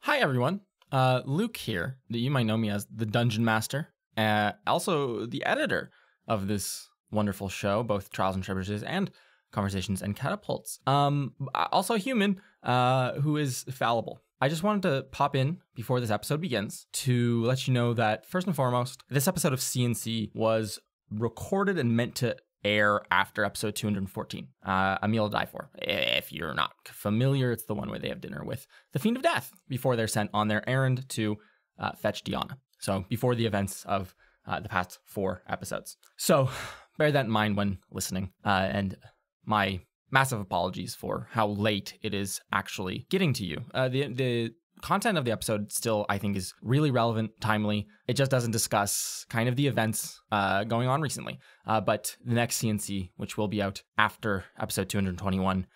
Hi, everyone. Luke here. You might know me as the Dungeon Master, also the editor of this wonderful show, both Trials and Trebuchets and Conversations and Catapults. Also a human who is fallible. I just wanted to pop in before this episode begins to let you know that, first and foremost, this episode of CNC was recorded and meant to air after episode 214, A Meal to Die For. If you're not familiar, it's the one where they have dinner with the Fiend of Death before they're sent on their errand to fetch Diana. So before the events of the past 4 episodes. So bear that in mind when listening. And my massive apologies for how late it is actually getting to you. The content of the episode still, I think, is really relevant, timely. It just doesn't discuss kind of the events going on recently. But the next CNC, which will be out after episode 221,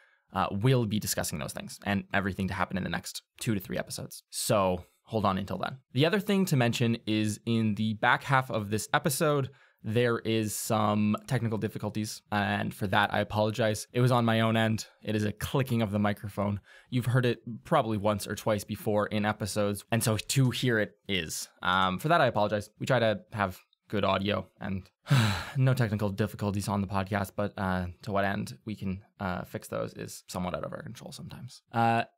will be discussing those things and everything to happen in the next 2 to 3 episodes. So hold on until then. The other thing to mention is in the back half of this episode, there is some technical difficulties, and for that, I apologize. It was on my own end. It is a clicking of the microphone. You've heard it probably once or twice before in episodes, and so to hear it is. For that, I apologize. We try to have good audio and no technical difficulties on the podcast, but to what end we can fix those is somewhat out of our control sometimes.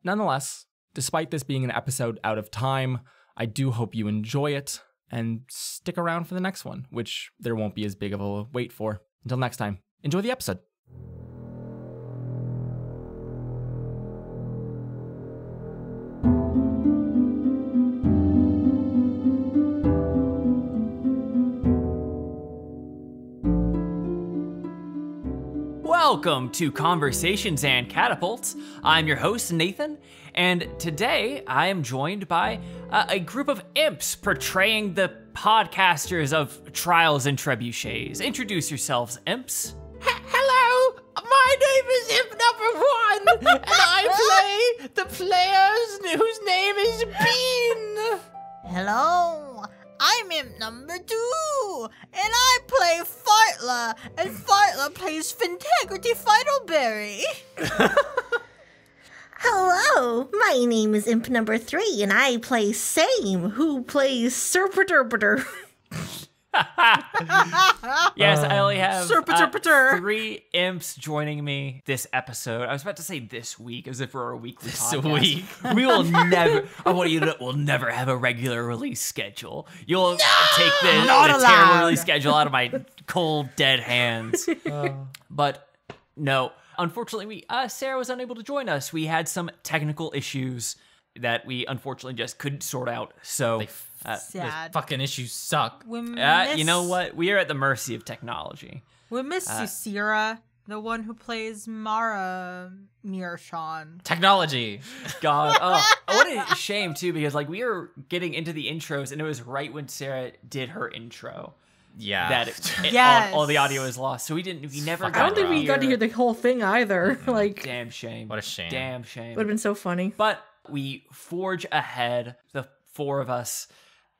Nonetheless, despite this being an episode out of time, I do hope you enjoy it. And stick around for the next one, which there won't be as big of a wait for. Until next time, enjoy the episode. Welcome to Conversations and Catapults. I'm your host, Nathan, and today I am joined by a group of imps portraying the podcasters of Trials and Trebuchets. Introduce yourselves, imps. Hello, my name is Imp Number 1, and I play the players whose name is Bean. Hello, I'm Imp Number 2, and I play Fartla, and Fartla plays Fintegrity Fiddleberry. Hello, my name is Imp Number 3, and I play Same, who plays Serpiterpiter. Yes, I only have Serpiterpiter. 3 imps joining me this episode. I was about to say this week, as if we're a weekly This podcast. week. We will never, I want you to know, we'll never have a regular release schedule. You'll take the terrible allowed. release schedule out of my cold, dead hands. But no, unfortunately, Sarah was unable to join us. We had some technical issues that we unfortunately just couldn't sort out. So, Sad. Fucking issues suck. We miss, you know what? We are at the mercy of technology. We miss Sisira, the one who plays Mara Mirshawn. Technology. God, oh, what a shame too, because like we were getting into the intros, and it was right when Sarah did her intro Yeah. that Yes. all the audio is lost. So we never got. I don't think we got to hear the whole thing either. Like, Damn shame. What a shame. Damn shame. would have been so funny. But we forge ahead, the 4 of us,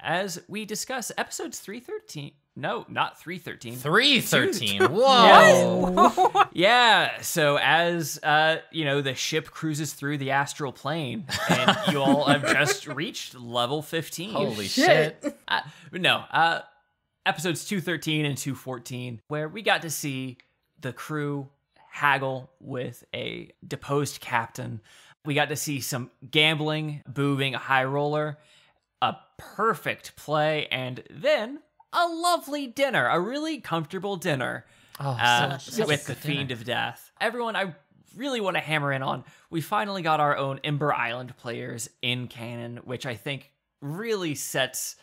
as we discuss episodes 313. No, not 313. 313. Whoa. Yeah, so as, the ship cruises through the astral plane, and you all have just reached level 15. Holy shit. Episodes 213 and 214, where we got to see the crew haggle with a deposed captain. We got to see some gambling, boobing, a high roller, a perfect play, and then a lovely dinner, a really comfortable dinner with the Fiend of Death. Everyone, I really want to hammer in on, we finally got our own Ember Island players in canon, which I think really sets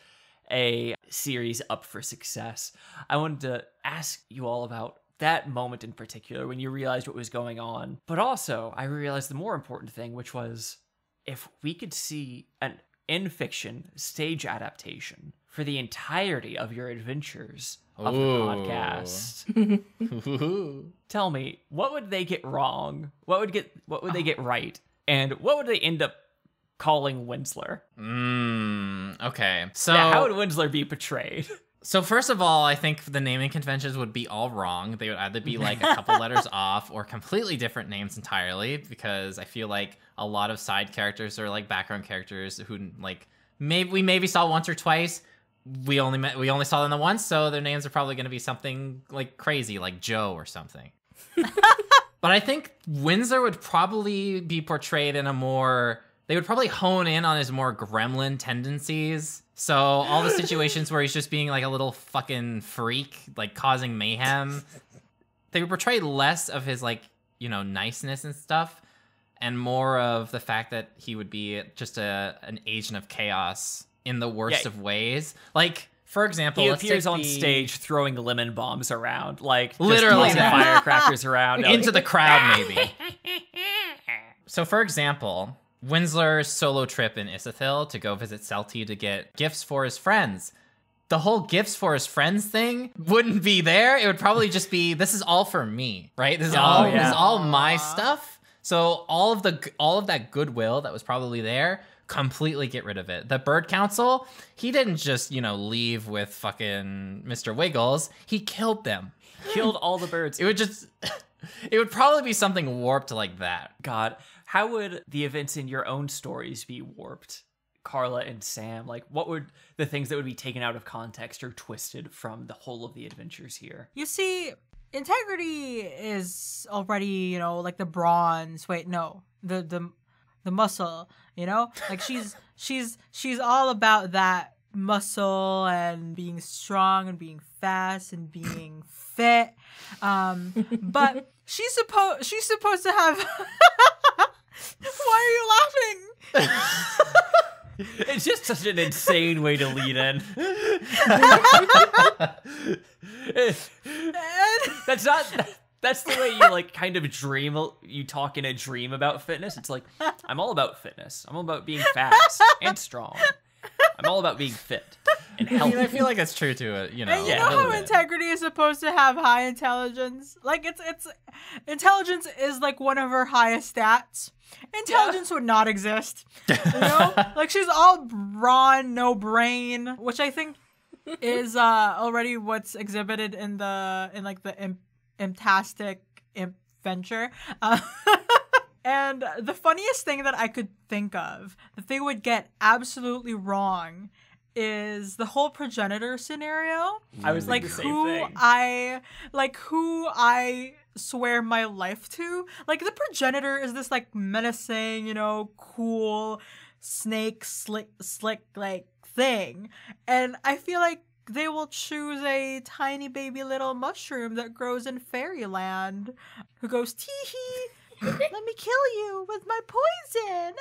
a series up for success. I wanted to ask you all about that moment in particular when you realized what was going on. But also, I realized the more important thing, which was if we could see an in-fiction stage adaptation for the entirety of your adventures of the podcast. Tell me, what would they get wrong? What would they get right? And what would they end up calling Winsler? Okay. So Yeah, how would Winsler be portrayed? So first of all, I think the naming conventions would be all wrong. They would either be like a couple letters off or completely different names entirely, because I feel like a lot of side characters or like background characters who like we maybe saw once or twice. We only saw them the once, so their names are probably going to be something like crazy, like Joe or something. But I think Windsor would probably be portrayed in a more... They would probably hone in on his more gremlin tendencies. So all the situations where he's just being like a little fucking freak, like causing mayhem, they would portray less of his like, niceness and stuff, and more of the fact that he would be just an agent of chaos in the worst of ways. Like, for example, he appears on stage throwing lemon bombs around, like just literally tossing firecrackers around into the crowd, maybe. So, for example, Winslow's solo trip in Isithil to go visit Celti to get gifts for his friends. The whole gifts for his friends thing wouldn't be there. It would probably just be, this is all for me, right? This is all my stuff. So all of that goodwill that was probably there, completely get rid of it. The Bird Council, he didn't just, leave with fucking Mr. Wiggles. He killed them. Killed all the birds. It would probably be something warped like that. God, how would the events in your own stories be warped? Carla and Sam, like what would the things that would be taken out of context or twisted from the whole of the adventures here? You see, integrity is already, like the bronze. Wait, no, the muscle. Like she's all about that muscle and being strong and being fast and being fit. But she's supposed to have. Why are you laughing? It's just such an insane way to lead in. That's the way you like kind of dream. You talk in a dream about fitness. It's like, I'm all about fitness. I'm all about being fast and strong. I'm all about being fit and healthy. I feel like it's true to it, And you know how integrity is supposed to have high intelligence? Like it's intelligence is like one of her highest stats. Intelligence would not exist. Like she's all brawn, no brain, which I think is already what's exhibited in the Imtastic adventure. And the funniest thing that I could think of that they would get absolutely wrong is the whole progenitor scenario. I was like who I swear my life to. Like the progenitor is this like menacing, cool snake slick like thing. And I feel like they will choose a tiny baby little mushroom that grows in fairyland who goes, tee-hee, let me kill you with my poison.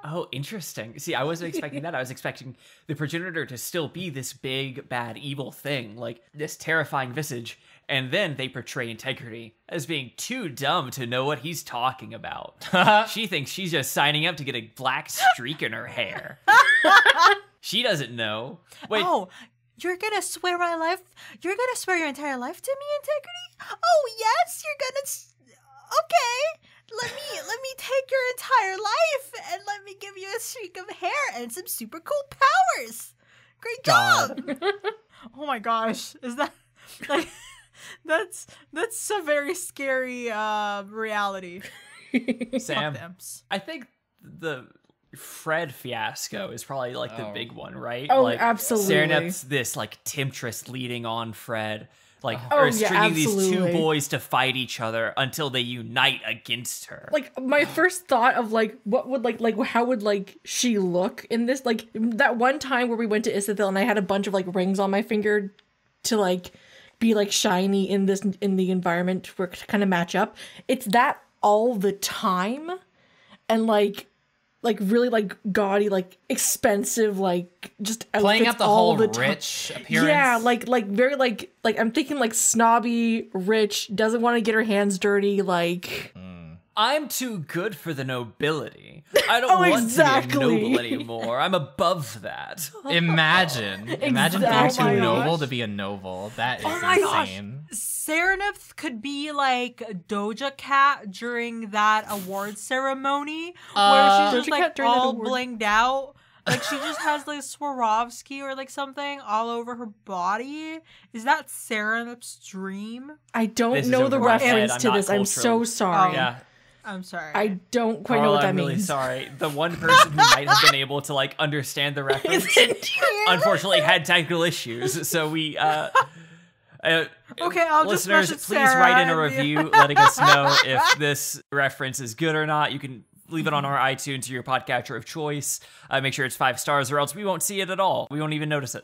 Oh, interesting. See, I wasn't expecting that. I was expecting the progenitor to still be this big, bad, evil thing, like this terrifying visage. And then they portray integrity as being too dumb to know what he's talking about. She thinks she's just signing up to get a black streak in her hair. She doesn't know. Wait. Oh, you're gonna swear my life? You're gonna swear your entire life to me, integrity? Oh, yes, you're gonna... Okay, let me take your entire life and let me give you a streak of hair and some super cool powers. Great job. Oh my gosh, is that like that's a very scary reality. Sam, I think the Fred fiasco is probably like the big one, right? Oh, like, absolutely. Serenep's this like temptress leading on Fred. Like, or stringing these two boys to fight each other until they unite against her. Like, my first thought of, like, what would, like, how would, like, she look in this? Like, that one time where we went to Isithil and I had a bunch of, like, rings on my finger to, like, be, like, shiny in the environment to kind of match up. It's that all the time. And, like really like gaudy, like expensive, like just playing up the all whole the rich appearance. Yeah, like very like I'm thinking like snobby, rich, doesn't want to get her hands dirty, like I'm too good for the nobility. I don't want to be a noble anymore. I'm above that. Imagine being too noble to be a noble. That is insane. Serenith could be like Doja Cat during that award ceremony where she's just like all blinged out Like she just has like Swarovski or like something all over her body. Is that Serenup's dream? I don't This is know over the my head. reference I'm to not this. I'm so culturally- sorry. Yeah. I'm sorry. I don't quite know Carl, what that I'm really means. sorry. The one person who might have been able to like understand the reference unfortunately had technical issues. So we Okay, I'll just listeners, message please Sarah write in a and- review letting us know if this reference is good or not. You can leave it on our iTunes or your podcatcher of choice. Make sure it's 5 stars or else we won't see it at all. We won't even notice it.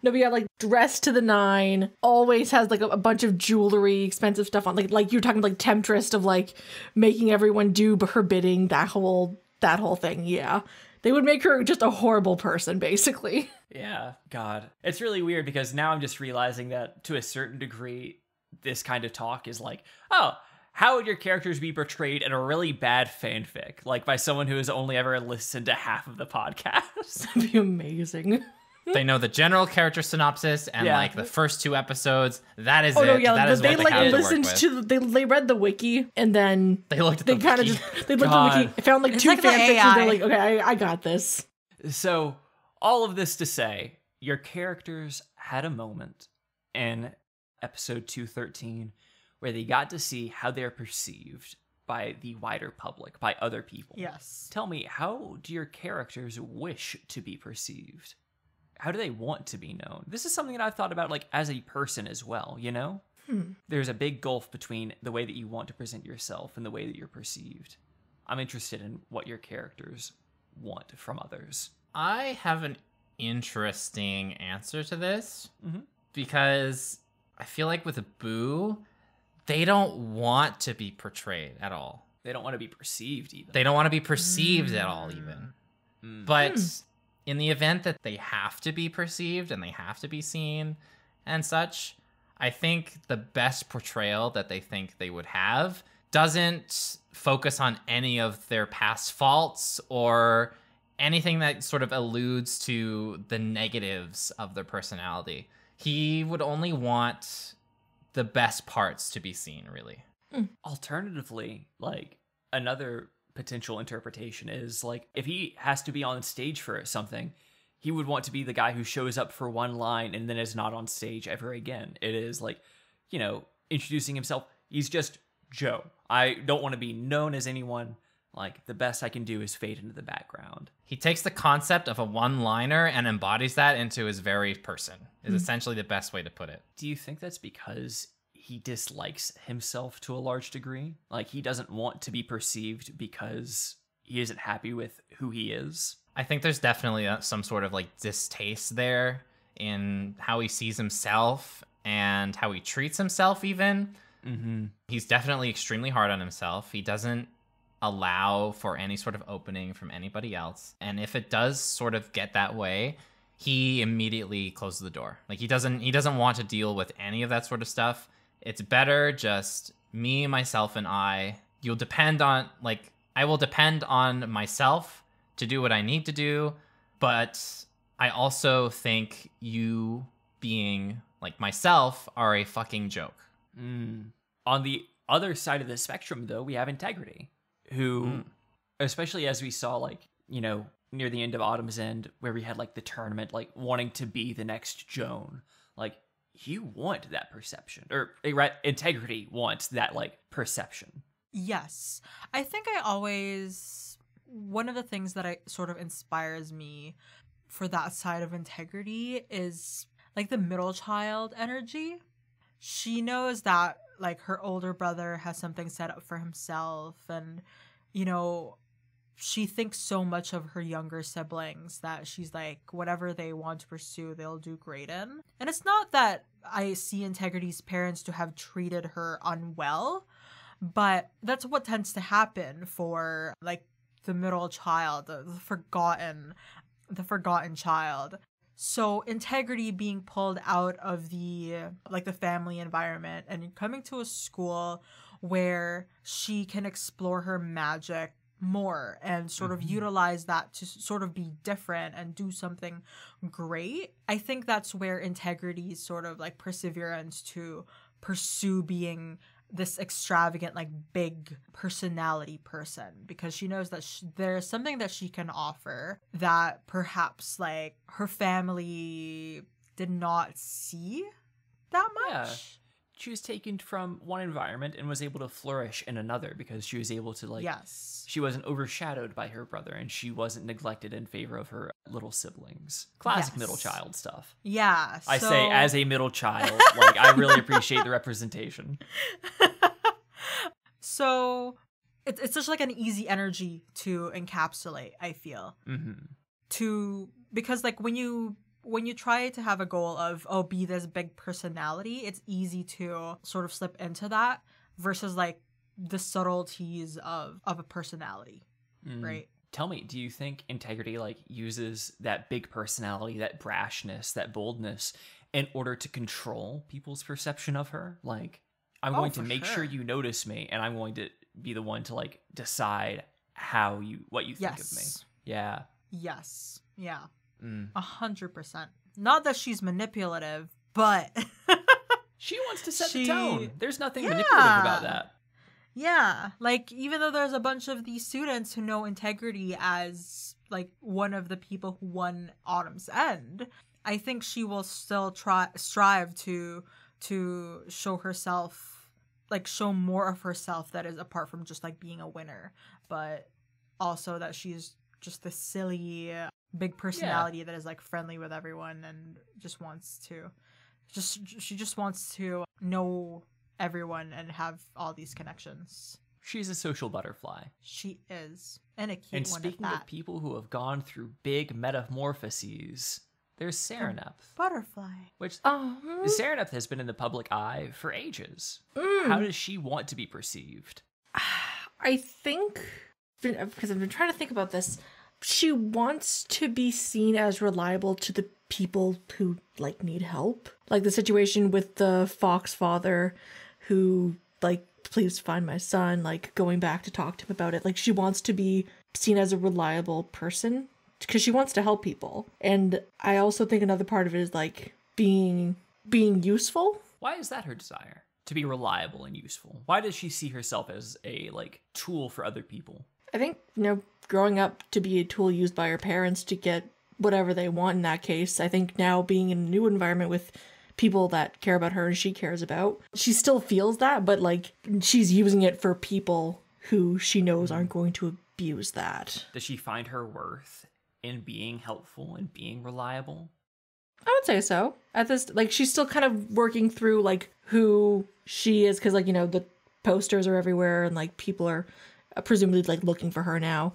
No, but yeah, like dressed to the nine, always has like a bunch of jewelry, expensive stuff on. Like you're talking like temptress of like making everyone do her bidding. That whole thing. Yeah, they would make her just a horrible person, basically. Yeah, God. It's really weird because now I'm just realizing that to a certain degree, this kind of talk is like, oh, how would your characters be portrayed in a really bad fanfic? Like by someone who has only ever listened to half of the podcast. That'd be amazing. They know the general character synopsis and Yeah. like the first 2 episodes. That is Oh it. no, yeah, that is they what like they have listened to work with. they read the wiki and then They looked at they the kind of wiki. just they looked at the wiki, found like It's 2 like the fanfictions. And they're AI. like, okay, I got this. So, all of this to say, your characters had a moment in episode 213 where they got to see how they're perceived by the wider public, by other people. Yes. Tell me, how do your characters wish to be perceived? How do they want to be known? This is something that I've thought about like as a person as well, you know? There's a big gulf between the way that you want to present yourself and the way that you're perceived. I'm interested in what your characters want from others. I have an interesting answer to this Mhm. because I feel like with Boo, they don't want to be portrayed at all. They don't want to be perceived even. They don't want to be perceived at all, even. But in the event that they have to be perceived and they have to be seen and such, I think the best portrayal that they think they would have doesn't focus on any of their past faults or anything that sort of alludes to the negatives of their personality. He would only want the best parts to be seen, really. Alternatively, like another potential interpretation is like if he has to be on stage for something, he would want to be the guy who shows up for one line and then is not on stage ever again. It is like, you know, introducing himself. He's just Joe. I don't want to be known as anyone. Like the best I can do is fade into the background. He takes the concept of a one-liner and embodies that into his very person, is essentially the best way to put it. Do you think that's because he dislikes himself to a large degree? Like he doesn't want to be perceived because he isn't happy with who he is? I think there's definitely some sort of like distaste there in how he sees himself and how he treats himself even. Mm-hmm. He's definitely extremely hard on himself. He doesn't allow for any sort of opening from anybody else. And if it does sort of get that way, he immediately closes the door. Like he doesn't want to deal with any of that sort of stuff. It's better just me, myself, and I. I will depend on myself to do what I need to do, but I also think you being like myself are a fucking joke. On the other side of the spectrum, though, we have Integrity, who, especially as we saw, like, you know, near the end of Autumn's End, where we had like the tournament, like wanting to be the next Joan, like you want that perception, or right, Integrity wants that like perception. Yes. I think one of the things that sort of inspires me for that side of Integrity is like the middle child energy. She knows that like her older brother has something set up for himself, and you know, she thinks so much of her younger siblings that she's like, whatever they want to pursue, they'll do great in. And it's not that I see Integrity's parents to have treated her unwell, but that's what tends to happen for like the middle child, the forgotten child. So Integrity being pulled out of the family environment and coming to a school where she can explore her magic more and sort of utilize that to sort of be different and do something great. I think that's where Integrity's sort of like perseverance to pursue being this extravagant, like big personality person, because she knows that there's something that she can offer that perhaps like her family did not see that much. Yeah. She was taken from one environment and was able to flourish in another because she was able to, like, Yes. she wasn't overshadowed by her brother and she wasn't neglected in favor of her little siblings. Classic Yes. middle child stuff. Yeah. I say as a middle child, like, I really appreciate the representation. So it's just like an easy energy to encapsulate, I feel. Mm-hmm. Because like when you try to have a goal of, oh, be this big personality, it's easy to sort of slip into that versus like the subtleties of a personality, right? Tell me, do you think Integrity like uses that big personality, that brashness, that boldness in order to control people's perception of her? Like, I'm going to make sure you notice me and I'm going to be the one to like decide what you think of me. Yeah. Yes. Yeah. 100%. Not that she's manipulative, but she wants to set the She- tone. There's nothing Yeah. manipulative about that. yeah, like even though there's a bunch of these students who know Integrity as like one of the people who won Autumn's End, I think she will still strive to show herself, like show more of herself that is apart from just like being a winner, but also that she's just this silly big personality that is like friendly with everyone and just wants to she just wants to know everyone and have all these connections. She's a social butterfly. She is, and a cute And one speaking at of that. people who have gone through big metamorphoses, there's Sereneth, Butterfly. which Oh, Sereneth has been in the public eye for ages. How does she want to be perceived? I think, because I've been trying to think about this, she wants to be seen as reliable to the people who like need help. Like the situation with the fox father who like, please find my son, like going back to talk to him about it. Like she wants to be seen as a reliable person because she wants to help people. And I also think another part of it is like being useful. Why is that her desire? To be reliable and useful. Why does she see herself as a like tool for other people? I think, growing up to be a tool used by her parents to get whatever they want in that case. I think now being in a new environment with people that care about her and she cares about, she still feels that, but like she's using it for people who she knows aren't going to abuse that. Does she find her worth in being helpful and being reliable? I would say so. At this, like, she's still kind of working through like who she is, because like, the posters are everywhere and like people are presumably like looking for her now.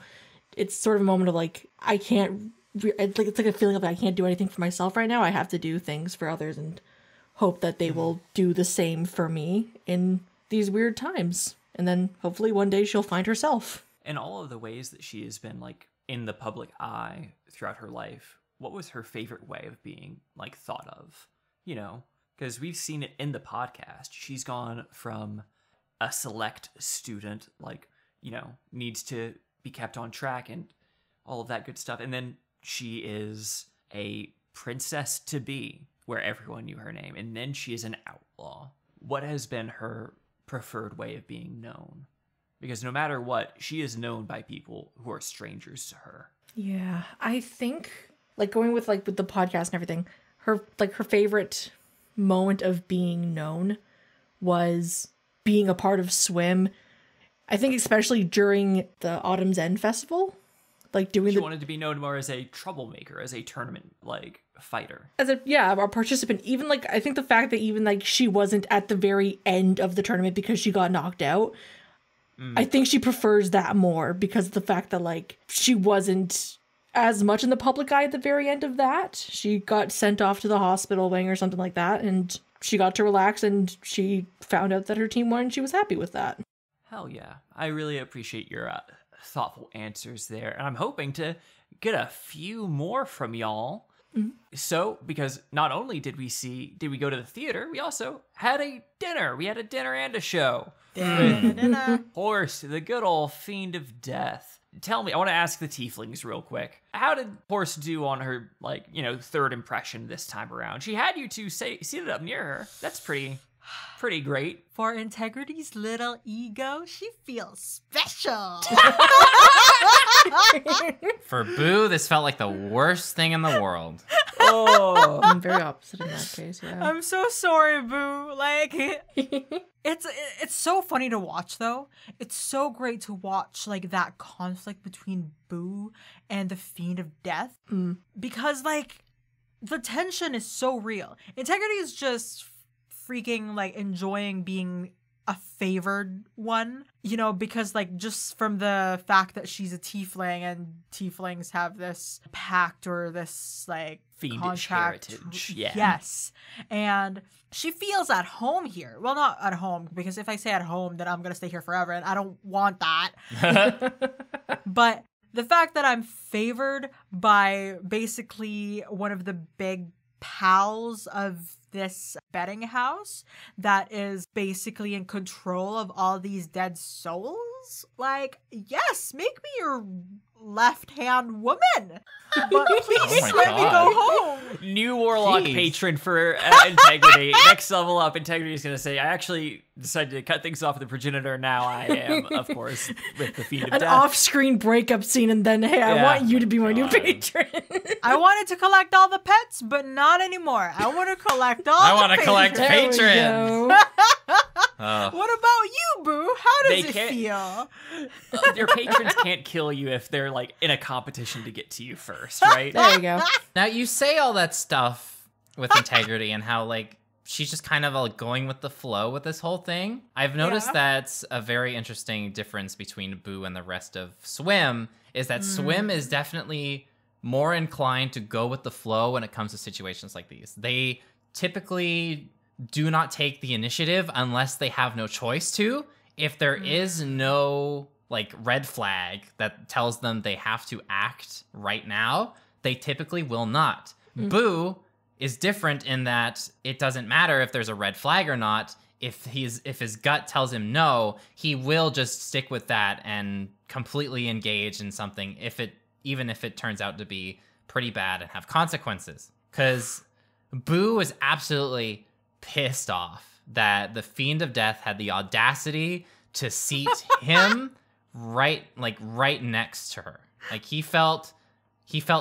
It's sort of a moment of like, I can't, it's like a feeling of like, I can't do anything for myself right now. I have to do things for others and hope that they will do the same for me in these weird times. And then hopefully one day she'll find herself. In all of the ways that she has been like in the public eye throughout her life, what was her favorite way of being like thought of? Because we've seen it in the podcast. She's gone from a select student, like, needs to be kept on track and all of that good stuff. And then she is a princess to be, where everyone knew her name. And then she is an outlaw. What has been her preferred way of being known? Because no matter what, she is known by people who are strangers to her. Yeah, I think like going with the podcast and everything, her favorite moment of being known was being a part of Swim. I think especially during the Autumn's End festival, like doing She wanted to be known more as a troublemaker, as a tournament like fighter. as a participant. Even like I think the fact that even like she wasn't at the very end of the tournament because she got knocked out. I think she prefers that more because of the fact that like she wasn't as much in the public eye at the very end of that. She got sent off to the hospital wing or something like that, and she got to relax and she found out that her team won and she was happy with that. Hell yeah. I really appreciate your thoughtful answers there. And I'm hoping to get a few more from y'all. So, because not only did we go to the theater, we also had a dinner. We had a dinner and a show. Horse, the good old fiend of death. Tell me, I want to ask the tieflings real quick. How did Horse do on her, third impression this time around? She had you two seated up near her. That's pretty pretty great. For Integrity's little ego, she feels special. For Boo, this felt like the worst thing in the world. Oh, I'm very opposite in that case, yeah. I'm so sorry, Boo. Like, it's so funny to watch, though. It's so great to watch, like, that conflict between Boo and the Fiend of Death. Because, like, the tension is so real. Integrity is just freaking, like, enjoying being a favored one, you know, because, like, just from the fact that she's a tiefling and tieflings have this pact or this, like, fiendish contract. heritage. Yeah. Yes. And she feels at home here. Well, not at home, because if I say at home, then I'm going to stay here forever, and I don't want that. But the fact that I'm favored by basically one of the big pals of this betting house that is basically in control of all these dead souls, like, yes, make me your left-hand woman, but please my let me go God. home. New Warlock Jeez. patron for Integrity. Next level up, Integrity is going to say, I actually decided to cut things off with the progenitor. Now I am, of course, with the Fiend of An Death. off-screen breakup scene, and then, hey, I Yeah. want you to be my new God. patron. I wanted to collect all the pets, but not anymore. I want to collect all I the want to collect patrons. There we patrons. go. Oh. What about you, Boo? How does They it can't- feel? Your patrons can't kill you if they're like in a competition to get to you first, right? There you go. Now you say all that stuff with Integrity and how like she's just kind of like going with the flow with this whole thing. I've noticed Yeah. that's a very interesting difference between Boo and the rest of Swim is that Swim is definitely more inclined to go with the flow when it comes to situations like these. They typically do not take the initiative unless they have no choice to. If there is no like red flag that tells them they have to act right now, they typically will not. Boo is different in that it doesn't matter if there's a red flag or not. If his gut tells him no, he will just stick with that and completely engage in something even if it turns out to be pretty bad and have consequences. Because Boo is absolutely pissed off that the Fiend of Death had the audacity to seat him right next to her. Like he felt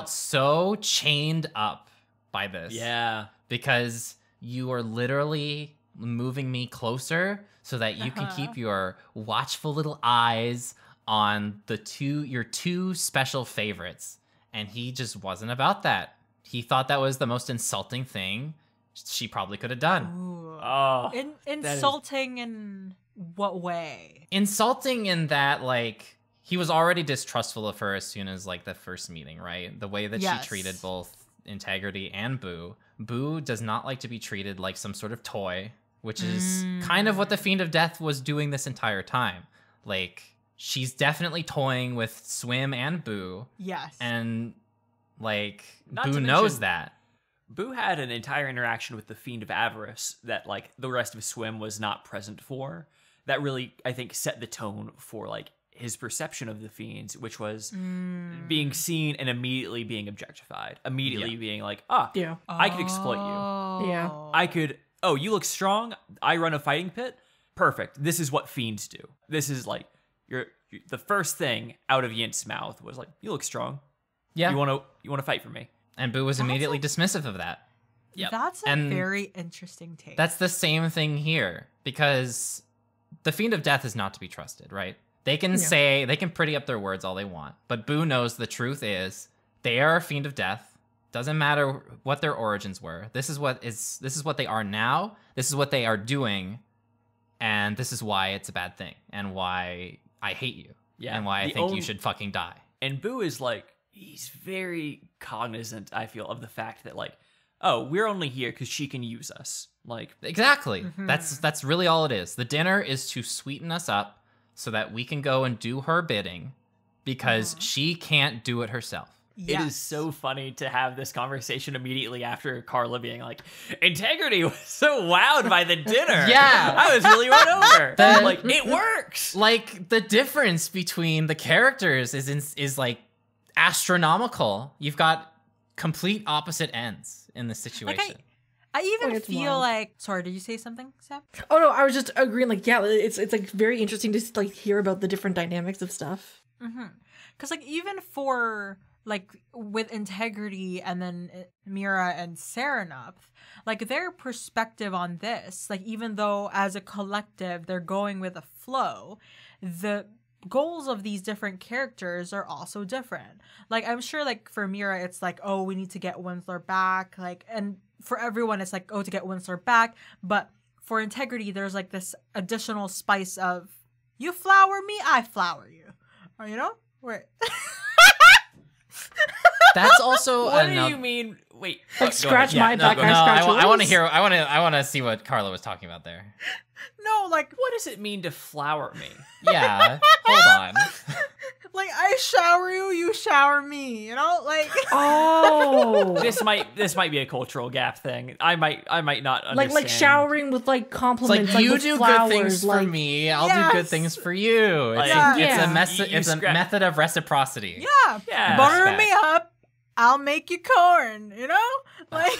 so chained up by this. Yeah. Because you are literally moving me closer so that you can keep your watchful little eyes on your two special favorites. And he just wasn't about that. He thought that was the most insulting thing she probably could have done. Ooh. Oh. Insulting in what way? Insulting in that, like, he was already distrustful of her as soon as, like, the first meeting, right? The way that Yes. she treated both Integrity and Boo. Boo does not like to be treated like some sort of toy, which is kind of what the Fiend of Death was doing this entire time. Like, she's definitely toying with Swim and Boo, Yes. and, like, Not Boo to knows mention- that. Boo had an entire interaction with the Fiend of Avarice that, like, the rest of Swim was not present for. That really, I think, set the tone for, like, his perception of the Fiends, which was being seen and immediately being objectified. Immediately being like, Yeah. I could exploit you. Yeah. I could, oh, you look strong? I run a fighting pit? Perfect. This is what Fiends do. This is, like, the first thing out of Yint's mouth was like, you look strong. Yeah. You want to fight for me? And Boo was immediately dismissive of that. Yep. That's a And very interesting take. That's the same thing here, because the Fiend of Death is not to be trusted, right? They can they can pretty up their words all they want, but Boo knows the truth is they are a Fiend of Death. Doesn't matter what their origins were. This is what they are now. This is what they are doing, and this is why it's a bad thing, and why I hate you, Yeah. and why I The think you only- should fucking die. And Boo is like, he's very cognizant, I feel, of the fact that, like, oh, we're only here because she can use us. Like, Exactly. That's really all it is. The dinner is to sweeten us up so that we can go and do her bidding, because she can't do it herself. it is so funny to have this conversation immediately after Carla being like, Integrity was so wowed by the dinner. Yeah. I was really won over. The- Like, it works. Like, the difference between the characters is like astronomical. You've got complete opposite ends in this situation. I even it's feel wild. like. Sorry, did you say something, Sam? Oh no, I was just agreeing. Like, yeah, it's like very interesting to like hear about the different dynamics of stuff. Because like even for like with Integrity and then Mira and Serenop, like their perspective on this, like even though as a collective they're going with a flow, the goals of these different characters are also different. Like I'm sure like for Mira it's like, oh, we need to get Winsler back, like, and for everyone it's like, oh, to get Winsler back. But for Integrity there's like this additional spice of you flower me, I flower you, or you know, wait. That's also What do another. you mean? Wait. Like scratch my back, no, I scratch yours. I want to hear. I want to see what Carla was talking about there. No, like What does it mean to flower me? Yeah, hold on. like I shower you, you shower me, you know, like Oh, This might be a cultural gap thing. I might not understand. like showering with like It's compliments. like you with do flowers, good things like, for me, I'll do good Yes. things for you. It's, Like, Yeah. it's a method of reciprocity. yeah, Yeah. butter Respect. me up, I'll make you corn, you know, like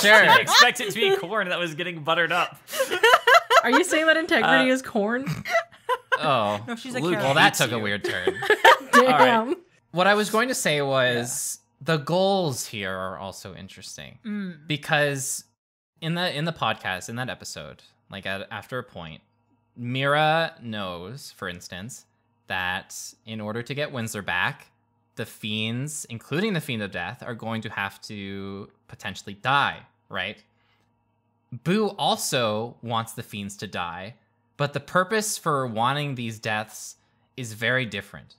Sure. I expect it to be corn that was getting buttered up. Are you saying that integrity is corn? Oh, No, she's a Luke, carrot. well, that hates took a you. weird turn. Damn. What I was going to say was the goals here are also interesting because in the podcast, in that episode, like after a point, Mira knows, for instance, that in order to get Winsler back, the fiends, including the Fiend of Death, are going to have to potentially die, right? Boo also wants the fiends to die, but the purpose for wanting these deaths is very different.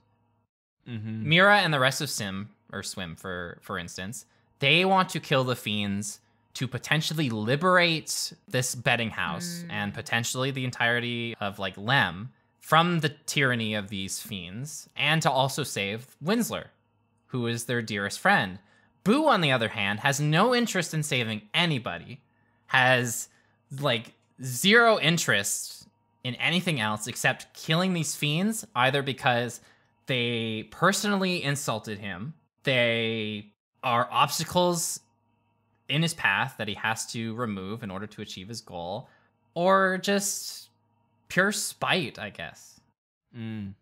Mira and the rest of Swim, for instance, they want to kill the fiends to potentially liberate this betting house and potentially the entirety of like Lem from the tyranny of these fiends, and to also save Winsler, who is their dearest friend. Boo, on the other hand, has no interest in saving anybody, has like zero interest in anything else except killing these fiends, either because they personally insulted him, they are obstacles in his path that he has to remove in order to achieve his goal, or just pure spite, I guess. And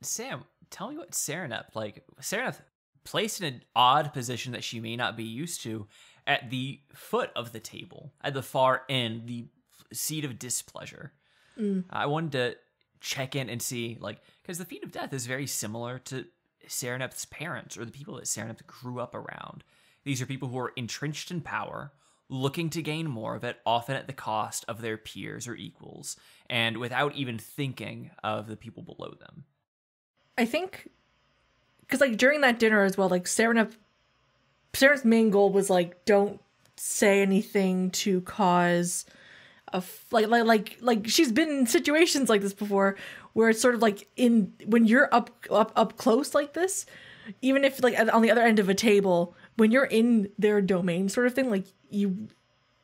Sam, tell me what Serenep, like Serenep placed in an odd position that she may not be used to at the foot of the table, at the far end, the seat of displeasure. I wanted to check in and see, like, because the Fiend of Death is very similar to Serenep's parents or the people that Serenep grew up around. These are people who are entrenched in power, looking to gain more of it, often at the cost of their peers or equals, and without even thinking of the people below them. I think, because like during that dinner as well, like Serenep's main goal was like, don't say anything to cause like she's been in situations like this before, where it's sort of like when you're up close like this, even if like on the other end of a table, when you're in their domain sort of thing, like you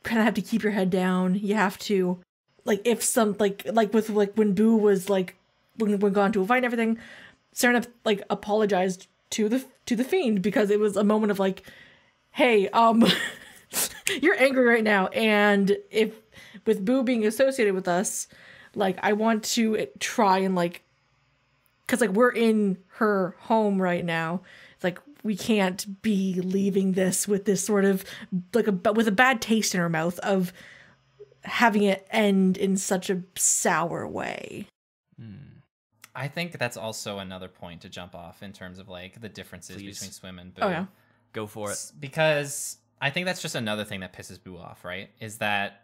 kind of have to keep your head down. You have to, like, if some like with like when Boo was like when gone to a fight and everything, Serenep like apologized to the fiend because it was a moment of like, hey, you're angry right now, and if with Boo being associated with us, like I want to try and like, because like we're in her home right now, it's like we can't be leaving this with this sort of like with a bad taste in her mouth of having it end in such a sour way. I think that's also another point to jump off in terms of like the differences Please. between Swim and Boo. Oh yeah. Go for it. Because I think that's just another thing that pisses Boo off, right? Is that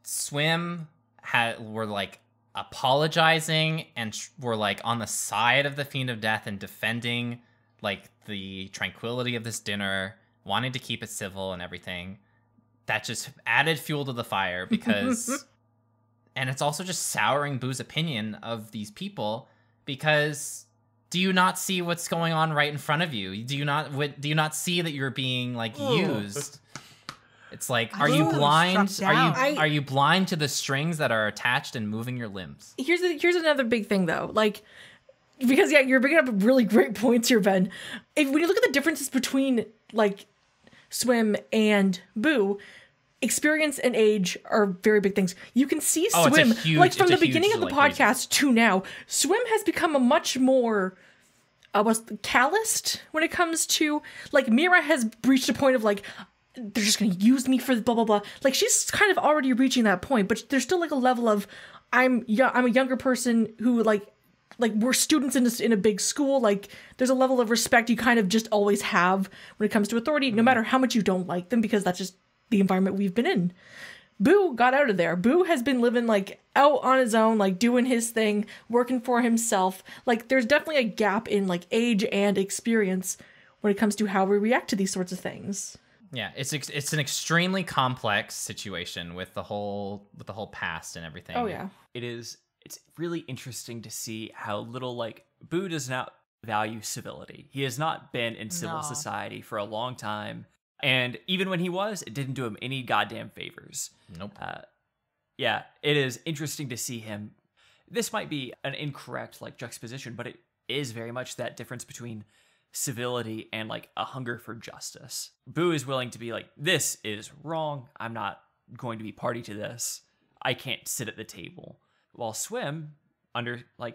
Swim were like apologizing and were like on the side of the Fiend of Death and defending like the tranquility of this dinner, wanting to keep it civil and everything. That just added fuel to the fire because, and it's also just souring Boo's opinion of these people because do you not see what's going on right in front of you? Do you not see that you're being like used? It's like, are you Boo, blind? struck down. Are you blind to the strings that are attached and moving your limbs? Here's another big thing though, like, because yeah, you're bringing up really great points here, Ben. When you look at the differences between like Swim and Boo, experience and age are very big things. You can see Oh, it's a Swim, huge- like from it's a the beginning huge, of the like, podcast to now, Swim has become a much more was calloused when it comes to, like, Mira has reached a point of, like, they're just gonna use me for blah blah blah. Like, she's kind of already reaching that point, but there's still like a level of I'm a younger person who like we're students in a big school. Like, there's a level of respect you kind of just always have when it comes to authority, no matter how much you don't like them, because that's just the environment we've been in. Boo got out of there. Boo has been living like out on his own, like doing his thing, working for himself. Like, there's definitely a gap in like age and experience when it comes to how we react to these sorts of things. Yeah, it's an extremely complex situation with the whole past and everything. Oh yeah. It's really interesting to see how little, like, Boo does not value civility. He has not been in civil society for a long time. And even when he was, it didn't do him any goddamn favors. Nope. Yeah, it is interesting to see him. This might be an incorrect, like, juxtaposition, but it is very much that difference between civility and, like, a hunger for justice. Boo is willing to be like, this is wrong. I'm not going to be party to this. I can't sit at the table. While Swim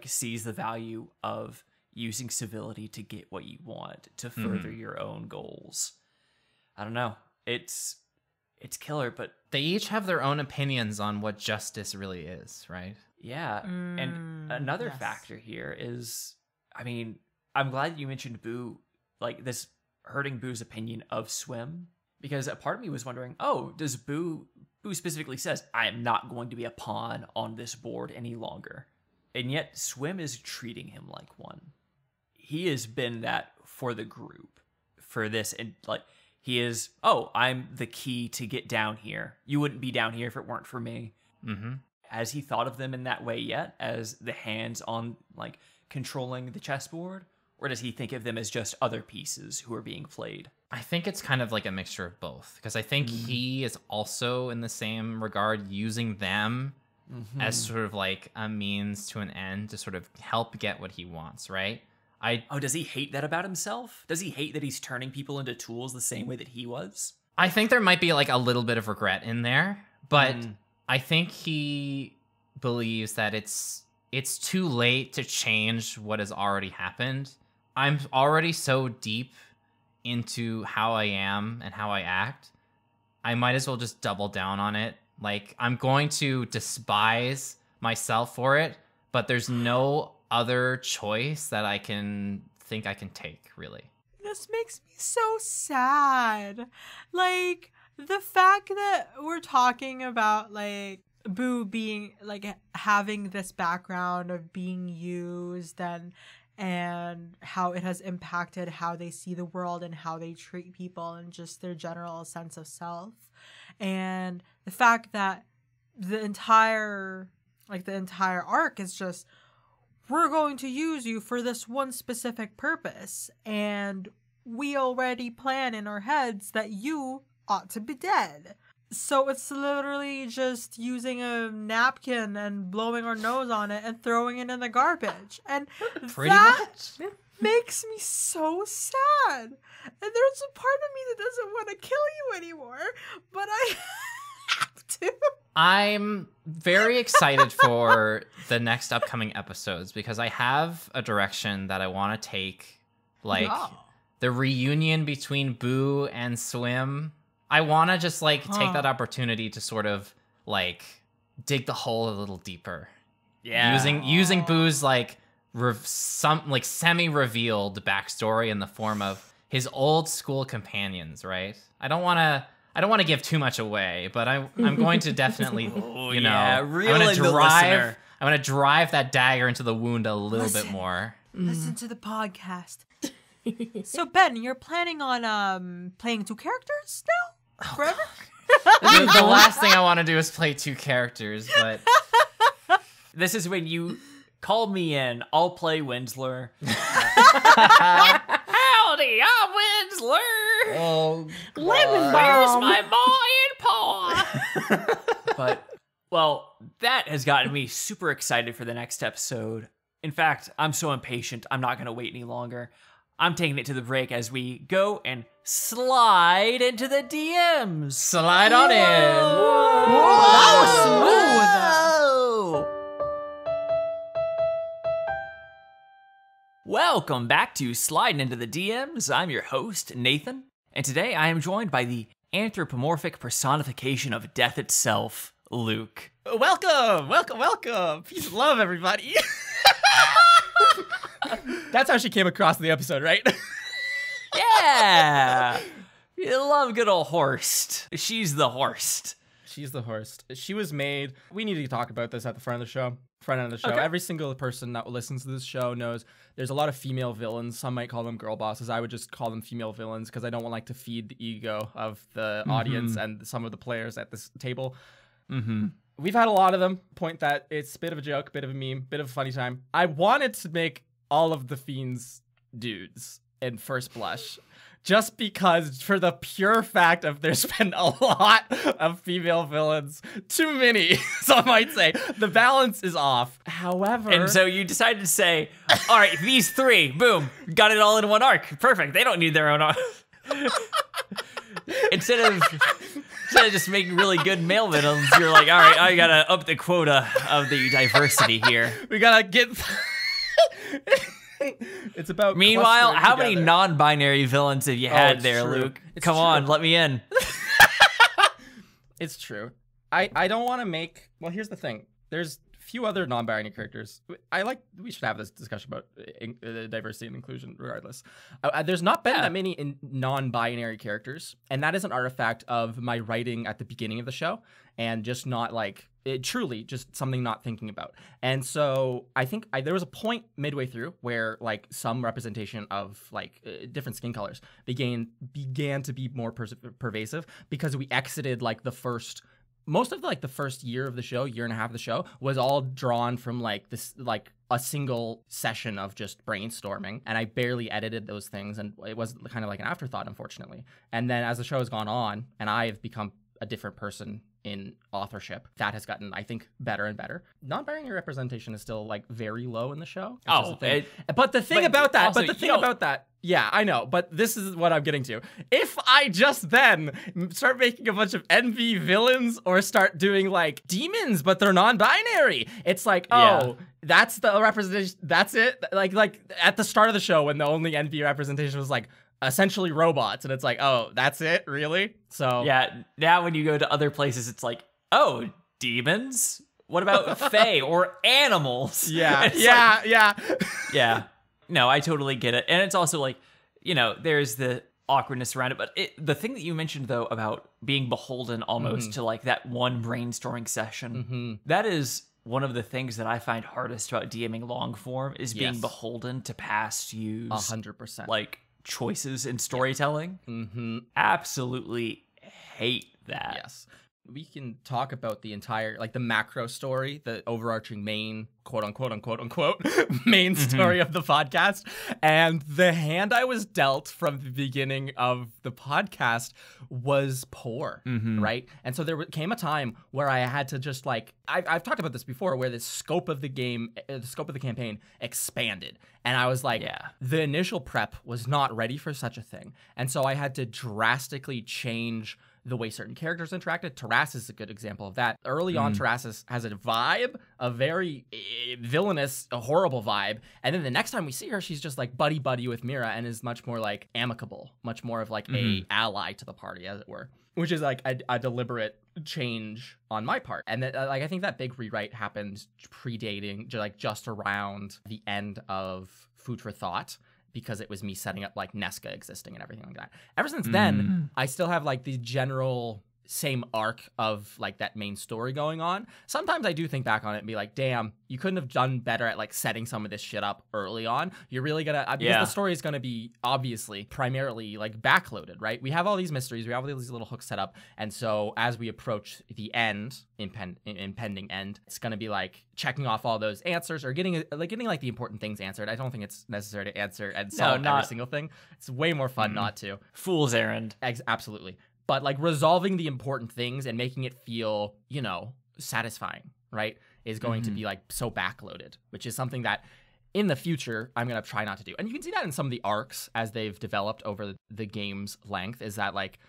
sees the value of using civility to get what you want, to further your own goals. I don't know. It's killer, but they each have their own opinions on what justice really is, right? Yeah. And another factor here is, I mean, I'm glad you mentioned Boo, like this hurting Boo's opinion of Swim, because a part of me was wondering, does Boo specifically says, I am not going to be a pawn on this board any longer. And yet Swim is treating him like one. He has been that for the group, for this, and like, he is, I'm the key to get down here. You wouldn't be down here if it weren't for me. Mm-hmm. Has he thought of them in that way yet, as the hands on, like, controlling the chessboard? Or does he think of them as just other pieces who are being played? I think it's kind of like a mixture of both, because I think he is also, in the same regard, using them as sort of like a means to an end to sort of help get what he wants, right? Does he hate that about himself? Does he hate that he's turning people into tools the same way that he was? I think there might be like a little bit of regret in there, but I think he believes that it's too late to change what has already happened. I'm already so deep into how I am and how I act. I might as well just double down on it. Like, I'm going to despise myself for it, but there's no other choice that I can think I can take, really. This makes me so sad. Like, the fact that we're talking about, like, Boo being, like, having this background of being used and how it has impacted how they see the world and how they treat people and just their general sense of self. And the fact that the entire arc is just, we're going to use you for this one specific purpose, and we already plan in our heads that you ought to be dead. So it's literally just using a napkin and blowing our nose on it and throwing it in the garbage. And Pretty much. Makes me so sad. And there's a part of me that doesn't want to kill you anymore, but I have to. I'm very excited for the next upcoming episodes, because I have a direction that I want to take, like the reunion between Boo and Swim. I want to just like take that opportunity to sort of like dig the hole a little deeper. Yeah. Using Boo's like semi-revealed backstory in the form of his old school companions, right? I don't want to give too much away, but I'm going to definitely, Reeling I want to drive that dagger into the wound a little bit more. Listen to the podcast. So Ben, you're planning on playing two characters now? Forever? The last thing I want to do is play two characters, but this is when you call me in. I'll play Winsler. Howdy, I'm Winsler. oh, Lemon Where's bomb. my ma and pa? But, well, that has gotten me super excited for the next episode. In fact, I'm so impatient, I'm not going to wait any longer. I'm taking it to the break as we go and slide into the DMs. Slide on in. That was smooth. Welcome back to Sliding Into the DMs. I'm your host, Nathan, and today I am joined by the anthropomorphic personification of death itself, Luke. Welcome. Peace and love, everybody. That's how she came across the episode, right? Yeah! You love good old Horst. She's the Horst. She's the Horst. She was made. We need to talk about this at the front of the show. Front end of the show. Okay. Every single person that listens to this show knows there's a lot of female villains. Some might call them girl bosses. I would just call them female villains because I don't want to feed the ego of the audience and some of the players at this table. We've had a lot of them point that it's a bit of a joke, bit of a meme, bit of a funny time. I wanted to make all of the fiends dudes in first blush. Just because, for the pure fact of there's been a lot of female villains, too many, some might say. The balance is off. However... And so you decided to say, all right, these three, boom, got it all in one arc. Perfect. They don't need their own arc. Instead of just making really good male villains, you're like, all right, I gotta up the quota of the diversity here. We gotta get... It's about. Meanwhile, clustering how many together. non-binary villains have you had it's there, true. Luke? It's Come true. on, let me in. It's true. I don't want to make. Well, here's the thing. There's few other non-binary characters. We should have this discussion about diversity and inclusion regardless. There's not been that many non-binary characters, and that is an artifact of my writing at the beginning of the show and just not like truly just something not thinking about. And so I think there was a point midway through where like some representation of like different skin colors began to be more pervasive because we exited like most of like the first year of the show, year and a half of the show, was all drawn from like this, like a single session of just brainstorming. And I barely edited those things. And it was kind of like an afterthought, unfortunately. And then as the show has gone on and I have become a different person in authorship, that has gotten, I think, better and better. Non-binary representation is still like very low in the show. But the thing about that, yeah, I know, but this is what I'm getting to. If I just then start making a bunch of NV villains or start doing like demons, but they're non-binary, it's like, that's the representation. That's it. Like at the start of the show when the only NV representation was like essentially robots, and it's like, oh, that's it, really? So yeah, now when you go to other places, it's like, oh, demons? What about fae or animals? Yeah, yeah. No, I totally get it. And it's also like, there's the awkwardness around it. But the thing that you mentioned, though, about being beholden almost to like that one brainstorming session, that is one of the things that I find hardest about DMing long form is being beholden to past use 100%. like choices in storytelling. Absolutely hate that. Yes. We can talk about the entire, like the macro story, the overarching main, quote unquote, main story of the podcast. And the hand I was dealt from the beginning of the podcast was poor, right? And so there came a time where I had to just like, I've talked about this before, where the scope of the game, the scope of the campaign expanded. And I was like, the initial prep was not ready for such a thing. And so I had to drastically change the way certain characters interacted. Taras is a good example of that. Early on, Taras has a vibe, a very villainous, a horrible vibe. And then the next time we see her, she's just like buddy with Mira and is much more like amicable, much more of like a ally to the party, as it were, which is like a deliberate change on my part. And then, like, I think that big rewrite happened predating, like just around the end of Food for Thought, because it was me setting up like Nesca existing and everything like that. Ever since then, I still have like the general same arc of like that main story going on. Sometimes I do think back on it and be like, damn, you couldn't have done better at like setting some of this shit up early on. You're really gonna, because the story is gonna be obviously primarily like backloaded, right? We have all these mysteries, we have all these little hooks set up. And so as we approach the end, impending end, it's gonna be like checking off all those answers or getting like the important things answered. I don't think it's necessary to answer and solve every single thing. It's way more fun not to. Fool's errand. Absolutely. But like resolving the important things and making it feel, satisfying, right, is going to be like so backloaded, which is something that in the future, I'm going to try not to do. And you can see that in some of the arcs as they've developed over the game's length, is that like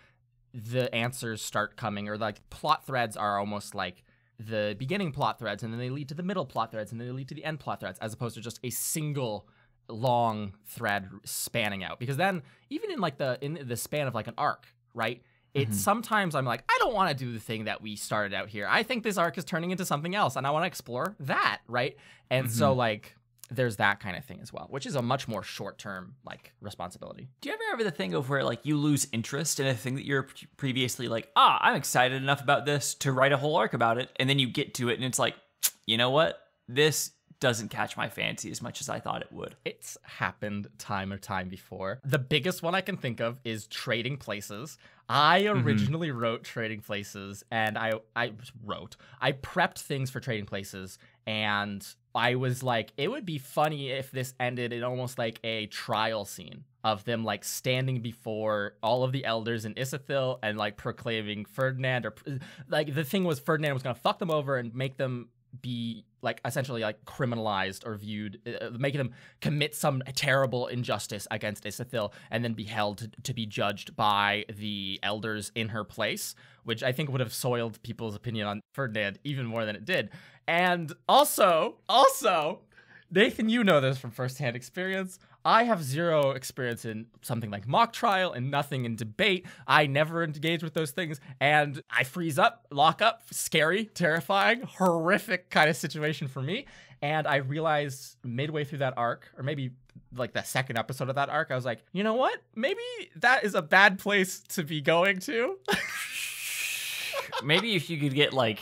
the answers start coming, or like plot threads are almost like the beginning plot threads, and then they lead to the middle plot threads, and then they lead to the end plot threads, as opposed to just a single long thread spanning out. Because then even in like in the span of like an arc, right? It's sometimes I'm like, I don't want to do the thing that we started out here. I think this arc is turning into something else, and I want to explore that, right? And so like there's that kind of thing as well, which is a much more short-term like responsibility. Do you ever have the thing of where like you lose interest in a thing that you're previously like, I'm excited enough about this to write a whole arc about it, and then you get to it and it's like, you know what? This doesn't catch my fancy as much as I thought it would. It's happened time or time before. The biggest one I can think of is Trading Places. I originally wrote Trading Places, and I prepped things for Trading Places, and I was like, it would be funny if this ended in almost like a trial scene of them like standing before all of the elders in Isithil and like proclaiming Ferdinand, or like the thing was Ferdinand was gonna fuck them over and make them be like essentially like criminalized or viewed, making them commit some terrible injustice against Isithil and then be held to be judged by the elders in her place, which I think would have soiled people's opinion on Ferdinand even more than it did. And also, Nathan, you know this from firsthand experience, I have zero experience in something like mock trial and nothing in debate. I never engage with those things, and I freeze up, lock up, scary, terrifying, horrific kind of situation for me. And I realized midway through that arc, or maybe like the second episode of that arc, I was like, you know what? Maybe that is a bad place to be going to. Maybe if you could get like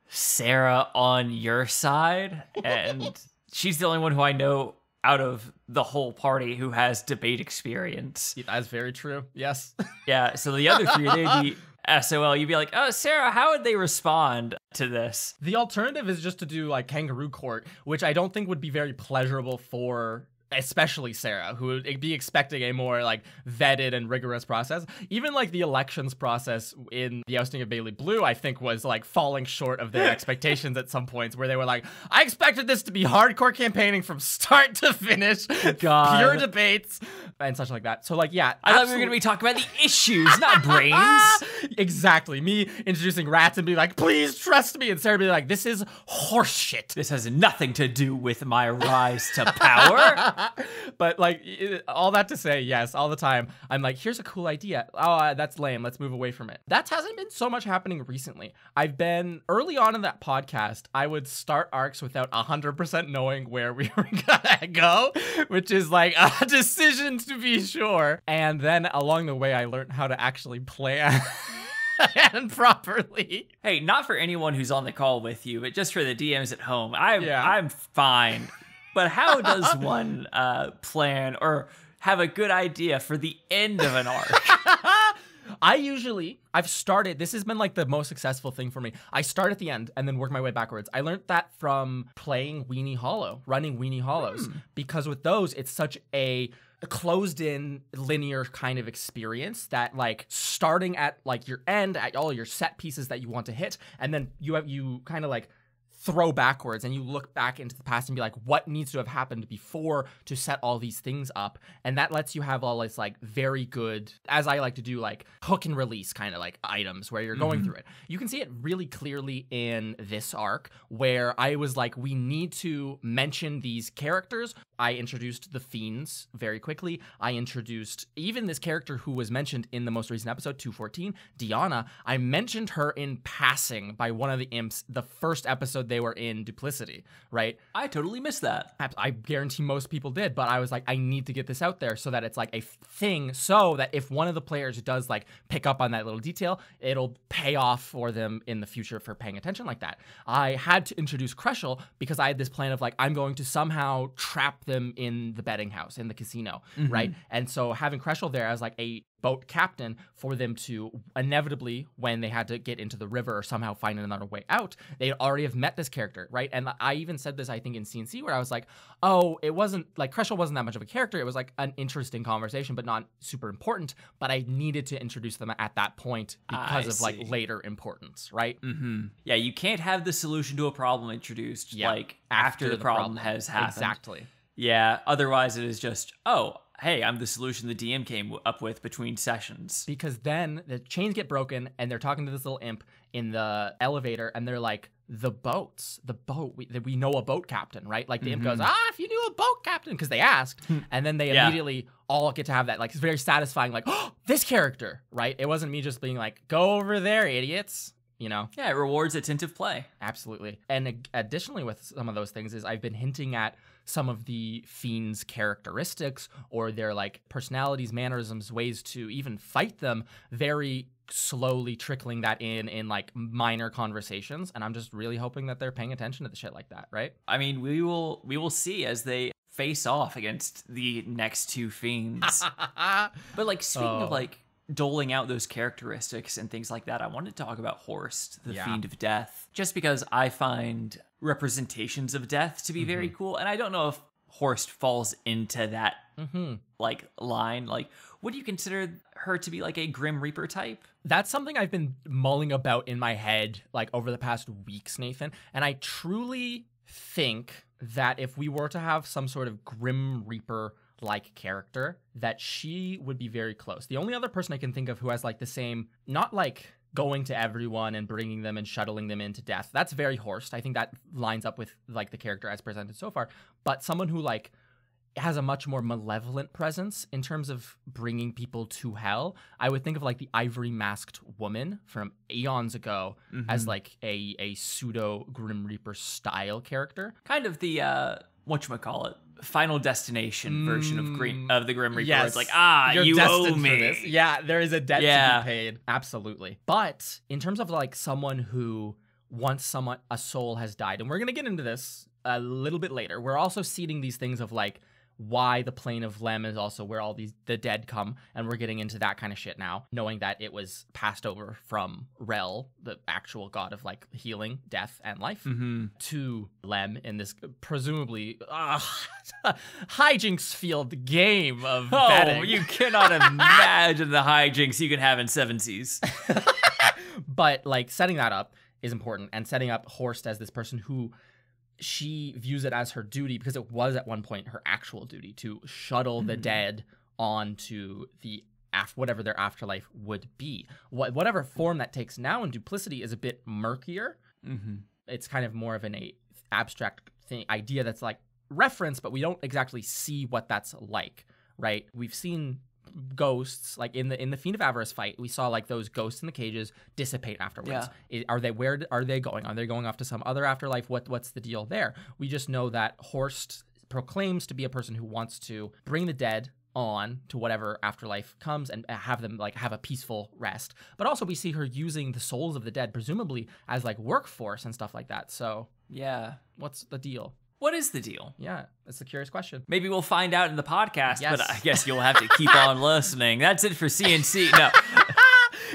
Sarah on your side, and she's the only one who I know out of the whole party who has debate experience. That's very true. Yes. Yeah. So the other three, they'd be SOL. You'd be like, oh, Sarah, how would they respond to this? The alternative is just to do like Kangaroo Court, which I don't think would be very pleasurable for especially Sarah, who would be expecting a more like vetted and rigorous process. Even like the elections process in the ousting of Bailey Blue, I think was like falling short of their expectations at some points, where they were like, I expected this to be hardcore campaigning from start to finish, pure debates and such like that. So like, yeah, I thought we were going to be talking about the issues, not brains. Exactly. Me introducing rats and being like, please trust me. And Sarah being like, this is horseshit. This has nothing to do with my rise to power. But like all that to say, yes, all the time I'm like, here's a cool idea. Oh, that's lame. Let's move away from it. That hasn't been so much happening recently. I've been early on in that podcast, I would start arcs without 100% knowing where we were gonna go, which is like a decision to be sure. And then along the way, I learned how to actually plan and properly. Hey, not for anyone who's on the call with you, but just for the DMs at home. I'm fine. But how does one plan or have a good idea for the end of an arc? I've started, this has been like the most successful thing for me. I start at the end and then work my way backwards. I learned that from playing Weenie Hollow, running Weenie Hollows, because with those, it's such a closed in linear kind of experience that like starting at like your end, at all your set pieces that you want to hit, and then you kind of like throw backwards and you look back into the past and be like, what needs to have happened before to set all these things up? And that lets you have all this like very good, as I like to do, like hook and release kind of like items where you're going through it. You can see it really clearly in this arc where I was like, we need to mention these characters. I introduced the Fiends very quickly. I introduced even this character who was mentioned in the most recent episode, 214, Diana. I mentioned her in passing by one of the imps the first episode they were in Duplicity, right? I totally missed that. I guarantee most people did, but I was like, I need to get this out there so that it's like a thing, so that if one of the players does like pick up on that little detail, it'll pay off for them in the future for paying attention like that. I had to introduce Kreshel because I had this plan of like, I'm going to somehow trap them in the betting house, in the casino, right? And so having Kreshel there as like a boat captain for them to inevitably, when they had to get into the river or somehow find another way out, they'd already have met this character, right? And I even said this, I think, in CNC, where I was like, oh, it wasn't, like, Creshel wasn't that much of a character. It was, like, an interesting conversation, but not super important. But I needed to introduce them at that point because of, like, later importance, right? Mm-hmm. Yeah, you can't have the solution to a problem introduced, like, after the problem has happened. Exactly. Yeah, otherwise it is just, oh, hey, I'm the solution the DM came up with between sessions. Because then the chains get broken and they're talking to this little imp in the elevator and they're like, the boat, we know a boat captain, right? Like the imp goes, if you knew a boat captain, because they asked. And then they immediately all get to have that. Like, it's very satisfying, like, oh, this character, right? It wasn't me just being like, go over there, idiots. You know? Yeah, it rewards attentive play. Absolutely. And additionally with some of those things is I've been hinting at some of the fiends' characteristics or their like personalities, mannerisms, ways to even fight them, very slowly trickling that in like minor conversations. And I'm just really hoping that they're paying attention to the shit like that, right? I mean, we will see as they face off against the next two fiends. But like speaking of like doling out those characteristics and things like that, I want to talk about Horst, the Fiend of Death, just because I find representations of death to be very cool, and I don't know if Horst falls into that like line. Like, would you consider her to be like a Grim Reaper type? That's something I've been mulling about in my head like over the past weeks, Nathan, and I truly think that if we were to have some sort of Grim Reaper like character, that she would be very close. The only other person I can think of who has like the same, not like going to everyone and bringing them and shuttling them into death, that's very Horst. I think that lines up with like the character as presented so far, but someone who like has a much more malevolent presence in terms of bringing people to hell, I would think of like the Ivory Masked Woman from eons ago as like a pseudo Grim Reaper style character. Kind of the whatchamacallit, Final Destination version of the Grim Reaper. Yes. Where it's like, you're you owe destined me. For this. Yeah, there is a debt to be paid. Absolutely. But in terms of like someone who once a soul has died, and we're going to get into this a little bit later, we're also seeding these things of like why the plane of Lem is also where all the dead come, and we're getting into that kind of shit now, knowing that it was passed over from Rel, the actual god of like healing, death, and life, to Lem in this presumably hijinks field game of betting. You cannot imagine the hijinks you can have in Seven Seas. But like setting that up is important, and setting up Horst as this person who she views it as her duty, because it was at one point her actual duty to shuttle the dead onto the whatever their afterlife would be. Whatever form that takes now in Duplicity is a bit murkier. It's kind of more of an abstract idea that's like reference, but we don't exactly see what that's like, right? We've seen ghosts, like in the Fiend of Avarice fight, we saw like those ghosts in the cages dissipate afterwards. Where are they going? Are they going off to some other afterlife? What's the deal there? We just know that Horst proclaims to be a person who wants to bring the dead on to whatever afterlife comes and have them like have a peaceful rest. But also we see her using the souls of the dead presumably as like workforce and stuff like that. So what's the deal? What is the deal? Yeah, that's a curious question. Maybe we'll find out in the podcast, but I guess you'll have to keep on listening. That's it for CNC. No.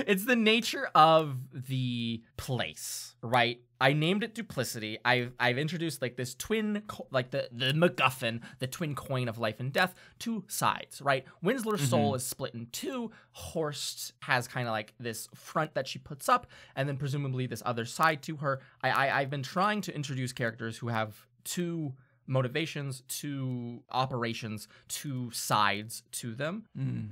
It's the nature of the place, right? I named it Duplicity. I've introduced like this twin, like the MacGuffin, the twin coin of life and death, two sides, right? Winslow's soul is split in two. Horst has kind of like this front that she puts up, and then presumably this other side to her. I've been trying to introduce characters who have two motivations, two operations, two sides to them.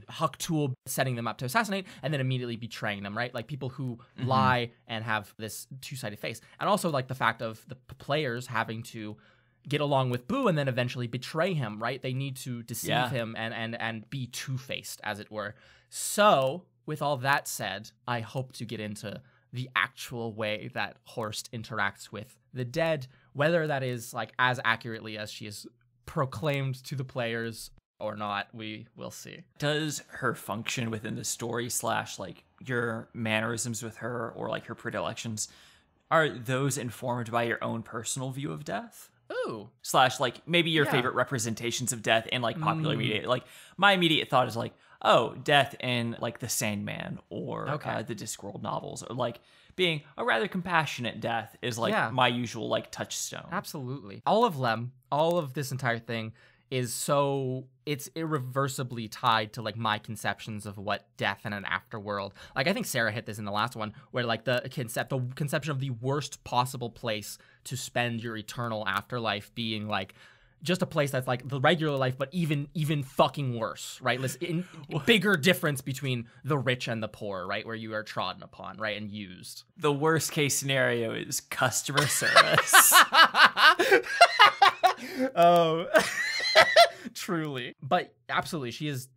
Hucktool setting them up to assassinate and then immediately betraying them, right? Like people who lie and have this two-sided face. And also like the fact of the players having to get along with Boo and then eventually betray him, right? They need to deceive him and be two-faced, as it were. So with all that said, I hope to get into the actual way that Horst interacts with the dead, whether that is like as accurately as she is proclaimed to the players or not, we will see. Does her function within the story / like your mannerisms with her or like her predilections, are those informed by your own personal view of death? Ooh. / like maybe your favorite representations of death and like popular media? Like my immediate thought is like, oh, death in like the Sandman or the Discworld novels, or like being a rather compassionate death is like my usual like touchstone. Absolutely. All of them, all of this entire thing is so, it's irreversibly tied to like my conceptions of what death in an afterworld. Like I think Sarah hit this in the last one, where like the conception of the worst possible place to spend your eternal afterlife being like just a place that's like the regular life, but even fucking worse, right? Bigger difference between the rich and the poor, right? Where you are trodden upon, right? And used. The worst case scenario is customer service. Oh, truly. But absolutely, she is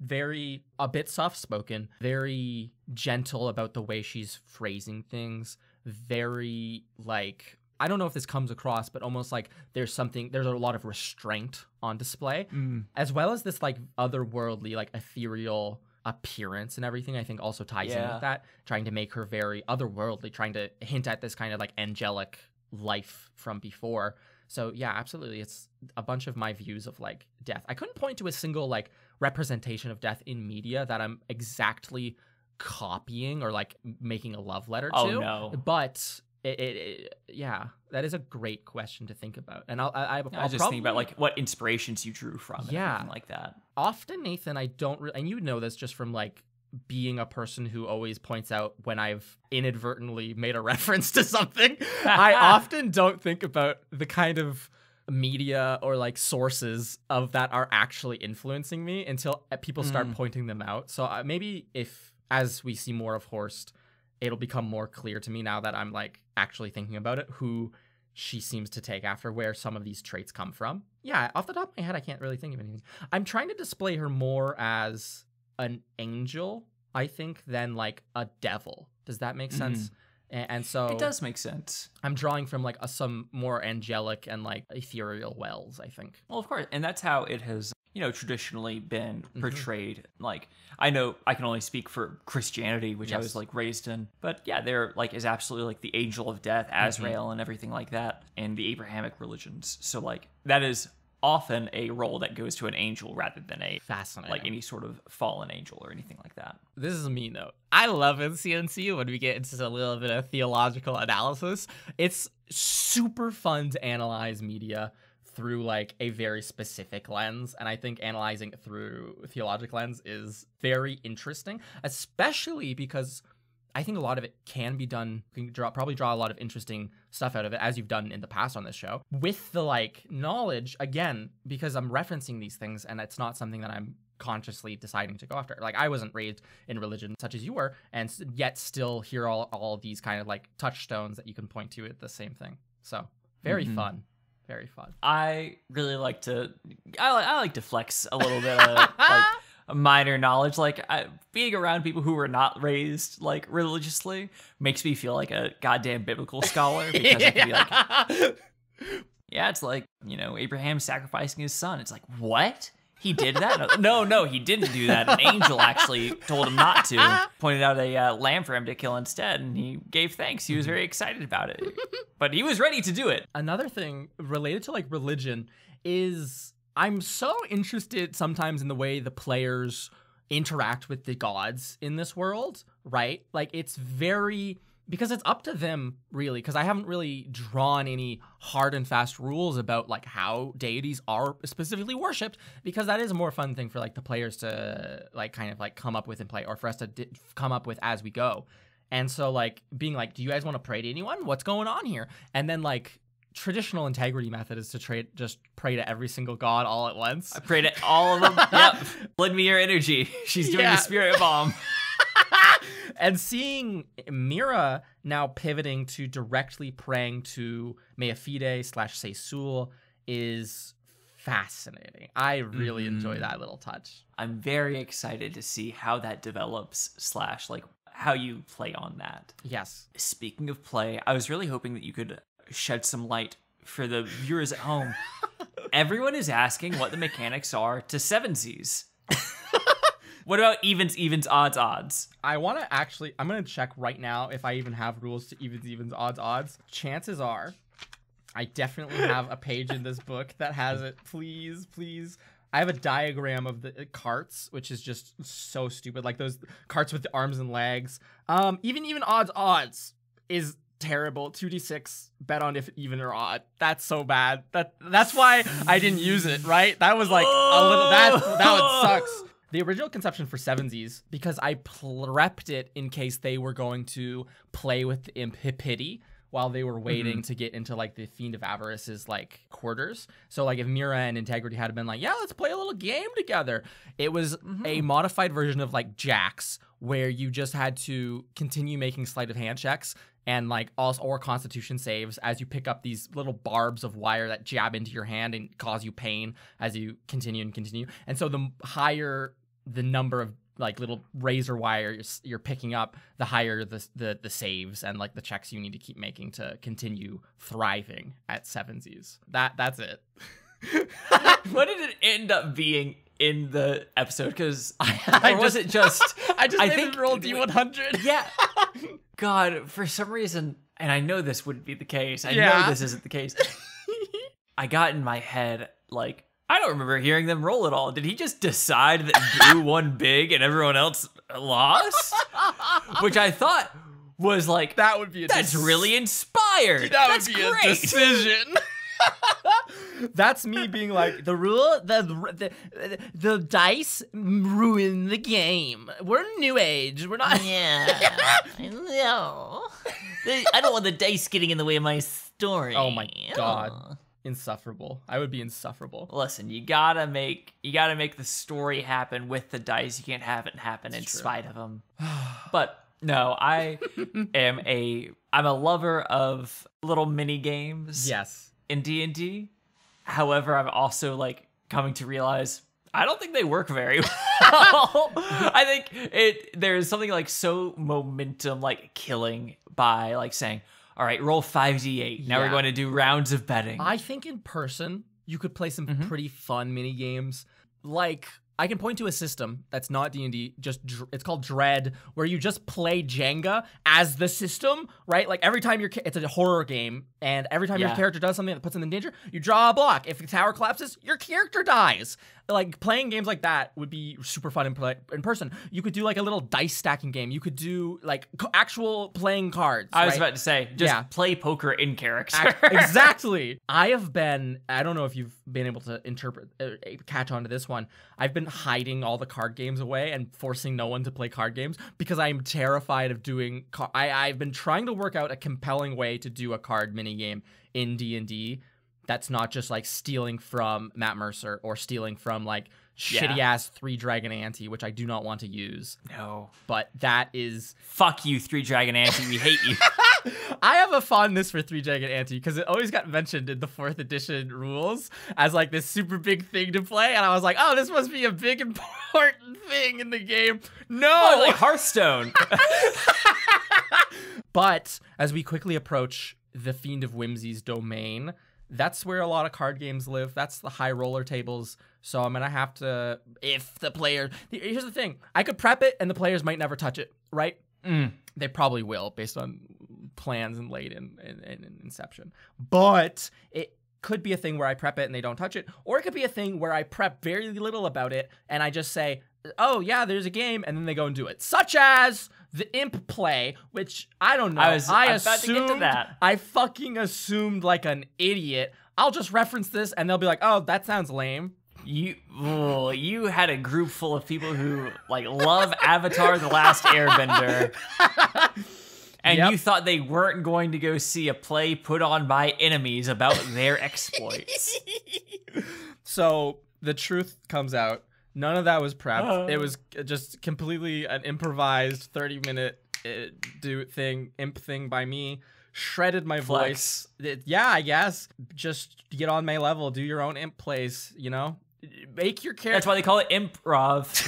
a bit soft-spoken, very gentle about the way she's phrasing things, very like, I don't know if this comes across, but almost like there's a lot of restraint on display, as well as this like otherworldly, like ethereal appearance and everything. I think also ties in with that, trying to make her very otherworldly, trying to hint at this kind of like angelic life from before. So yeah, absolutely. It's a bunch of my views of like death. I couldn't point to a single like representation of death in media that I'm exactly copying or like making a love letter to. Oh no. But yeah, that is a great question to think about. And I'll just probably think about like what inspirations you drew from and everything like that. Often, Nathan, I don't really, and you know this just from like being a person who always points out when I've inadvertently made a reference to something. I often don't think about the kind of media or like sources of that are actually influencing me until people start pointing them out. So maybe if, as we see more of Horst, it'll become more clear to me now that I'm like actually thinking about it, who she seems to take after, where some of these traits come from. Yeah, off the top of my head, I can't really think of anything. I'm trying to display her more as an angel, I think, than like a devil. Does that make sense? And so it does make sense. I'm drawing from like some more angelic and like ethereal wells, I think. Well, of course. And that's how it has, traditionally been portrayed. Like, I know I can only speak for Christianity, which I was like raised in. But yeah, there like is absolutely like the angel of death, Azrael, and everything like that, and the Abrahamic religions. So like that is often a role that goes to an angel rather than a fascinating, like any sort of fallen angel or anything like that. This is a me note. I love in CNC when we get into a little bit of theological analysis. It's super fun to analyze media through like a very specific lens, and I think analyzing it through a theological lens is very interesting, especially because I think a lot of it can be done. You can probably draw a lot of interesting stuff out of it, as you've done in the past on this show, with the like knowledge, again, because I'm referencing these things and it's not something that I'm consciously deciding to go after. Like I wasn't raised in religion such as you were, and yet still hear all these kind of like touchstones that you can point to at the same thing. So very fun. Very fun. I really like to, I like to flex a little bit of like minor knowledge. Like being around people who were not raised like religiously makes me feel like a goddamn biblical scholar, because I can be like, yeah, it's like, Abraham sacrificing his son. It's like, what? He did that? No, he didn't do that. An angel actually told him not to, pointed out a lamb for him to kill instead, and he gave thanks. He was very excited about it, but he was ready to do it. Another thing related to like religion is I'm so interested sometimes in the way the players interact with the gods in this world, right? Like it's very, because it's up to them really, because I haven't really drawn any hard and fast rules about like how deities are specifically worshipped, because that is a more fun thing for like the players to like kind of like come up with and play, or for us to come up with as we go. And so like being like, do you guys want to pray to anyone? What's going on here? And then like traditional integrity method is to just pray to every single god all at once. I pray to all of them. Yep. Lend me your energy. She's doing the spirit bomb. And seeing Mira now pivoting to directly praying to Meafide/Seisul is fascinating. I really enjoy that little touch. I'm very excited to see how that develops / like how you play on that. Yes. Speaking of play, I was really hoping that you could shed some light for the viewers at home. Everyone is asking what the mechanics are to 7Zs. What about evens, odds? I'm going to check right now if I even have rules to evens, odds. Chances are I definitely have a page in this book that has it. Please. I have a diagram of the carts, which is just so stupid. Like those carts with the arms and legs. Even odds is terrible. 2d6 bet on if even or odd. That's so bad. That's why I didn't use it, right? That was like a little that one sucks. The original conception for Sevensies, because I prepped it in case they were going to play with the Imp Hippity while they were waiting to get into like the Fiend of Avarice's like quarters. So like if Mira and Integrity had been like, yeah, let's play a little game together. It was a modified version of like Jax, where you just had to continue making sleight of hand checks and like also or constitution saves as you pick up these little barbs of wire that jab into your hand and cause you pain as you continue and continue. And so the higher the number of like little razor wires you're picking up, the higher the saves and like the checks you need to keep making to continue thriving at Sevensies. That's it. What did it end up being in the episode? Because I was it just I think roll D100. Yeah. God, for some reason, and I know this wouldn't be the case. I know this isn't the case. I got in my head like, I don't remember hearing them roll at all. Did he just decide that Blue won big and everyone else lost? Which I thought was like, that would be that's really inspired. That's would be great. A decision. That's me being like, the dice ruin the game. We're new age. We're not. Yeah. No. I don't want the dice getting in the way of my story. Oh my god. Insufferable. I would be insufferable. Listen, you gotta make the story happen with the dice. You can't have it happen in spite of them. But no, I'm a lover of little mini games. Yes. In D&D. However, I'm also like coming to realize I don't think they work very well. I think there's something like so momentum like killing by like saying, all right, roll 5d8. Now we're going to do rounds of betting. I think in person, you could play some pretty fun mini games. Like, I can point to a system that's not D&D, it's called Dread, where you just play Jenga as the system, right? Like every time it's a horror game, and every time your character does something that puts them in danger, you draw a block. If the tower collapses, your character dies. Like playing games like that would be super fun in person. You could do like a little dice stacking game. You could do like actual playing cards. I was about to say, just play poker in character. Exactly. I don't know if you've been able to catch on to this one. I've been hiding all the card games away and forcing no one to play card games because I'm terrified of doing. I've been trying to work out a compelling way to do a card mini game in D&D. That's not just like stealing from Matt Mercer or stealing from like shitty ass 3 Dragon Ante, which I do not want to use. No. But that is. Fuck you, 3 Dragon Ante. We hate you. I have a fondness for 3 Dragon Ante because it always got mentioned in the 4th edition rules as like this super big thing to play. And I was like, oh, this must be a big important thing in the game. No. Oh, like Hearthstone. But as we quickly approach the Fiend of Whimsy's domain, that's where a lot of card games live. That's the high roller tables. So I'm going to have to, here's the thing. I could prep it and the players might never touch it, right? They probably will based on plans and late in Inception. But it could be a thing where I prep it and they don't touch it. Or it could be a thing where I prep very little about it and I just say, oh yeah, there's a game, and then they go and do it. Such as the Imp play, which I don't know. I was about to get to that. I fucking assumed like an idiot. I'll just reference this and they'll be like, oh, that sounds lame. You had a group full of people who like love Avatar: The Last Airbender. And you thought they weren't going to go see a play put on by enemies about their exploits. So the truth comes out. None of that was prepped. It was just completely an improvised 30-minute imp thing by me. Shredded my voice. I guess. Just get on my level. Do your own imp plays, you know? Make your character. That's why they call it improv.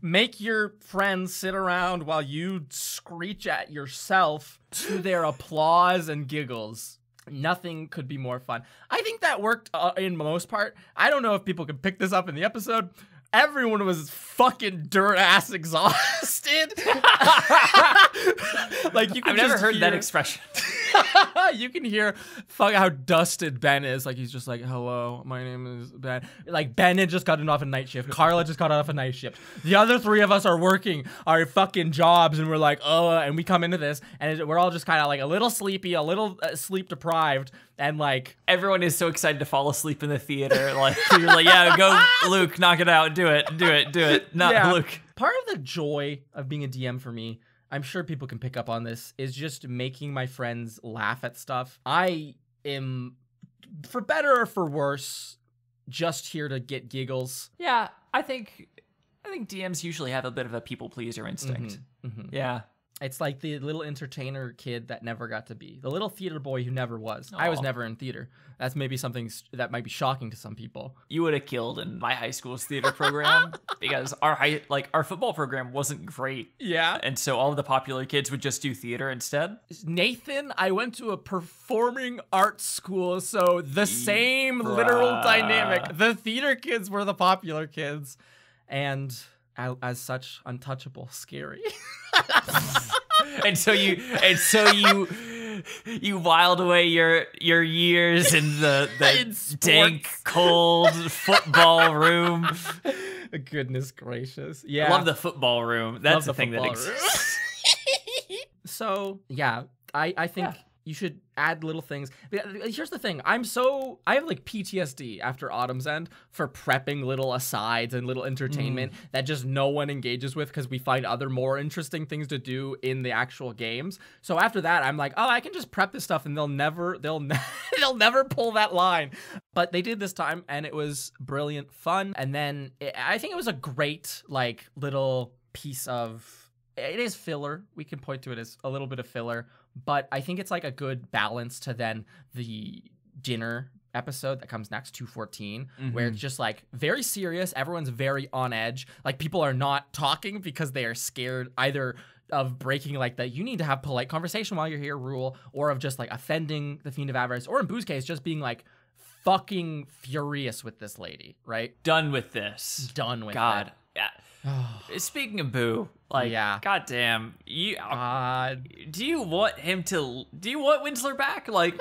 Make your friends sit around while you screech at yourself to their applause and giggles. Nothing could be more fun. I think that worked in most part. I don't know if people could pick this up in the episode. Everyone was fucking dirt ass exhausted. Like you could I've never heard that expression. You can hear how dusted Ben is. Like, he's just like, hello, my name is Ben. Like, Ben had just gotten off a night shift. Carla just got off a night shift. The other three of us are working our fucking jobs, and we're like, and we come into this, and we're all just kind of like a little sleepy, a little sleep deprived, and like everyone is so excited to fall asleep in the theater. Like, you're like, yeah, go, Luke, knock it out, do it. Not Luke. Part of the joy of being a DM for me, I'm sure people can pick up on this, is just making my friends laugh at stuff. I am, for better or for worse, just here to get giggles. Yeah, I think DMs usually have a bit of a people pleaser instinct. Yeah. It's like the little entertainer kid that never got to be. The little theater boy who never was. I was never in theater. That's maybe something that might be shocking to some people. You would have killed in my high school's theater program because our football program wasn't great. Yeah. And so all of the popular kids would just do theater instead. Nathan, I went to a performing arts school, so the same literal dynamic. The theater kids were the popular kids. And as such, untouchable, scary. and so you whiled away your years in the dank, cold football room. Goodness gracious. Yeah. I love the football room. That's the thing that exists. So, yeah, I think you should add little things. Here's the thing. I have like PTSD after Autumn's End for prepping little asides and little entertainment that just no one engages with because we find other more interesting things to do in the actual games. So after that, I'm like, I can just prep this stuff and they'll never pull that line. But they did this time and it was brilliant fun. And then I think it was a great like little piece of, it is filler. We can point to it as a little bit of filler. But I think it's like a good balance to then the dinner episode that comes next, 214, where it's just like very serious. Everyone's very on edge. Like people are not talking because they are scared either of breaking like the you need to have polite conversation while you're here rule, or of just like offending the Fiend of Avarice, or in Boo's case, just being like fucking furious with this lady, right? Done with this. Done with God. it. Yeah. Speaking of Boo, like, goddamn, do you want Winsler back? Like,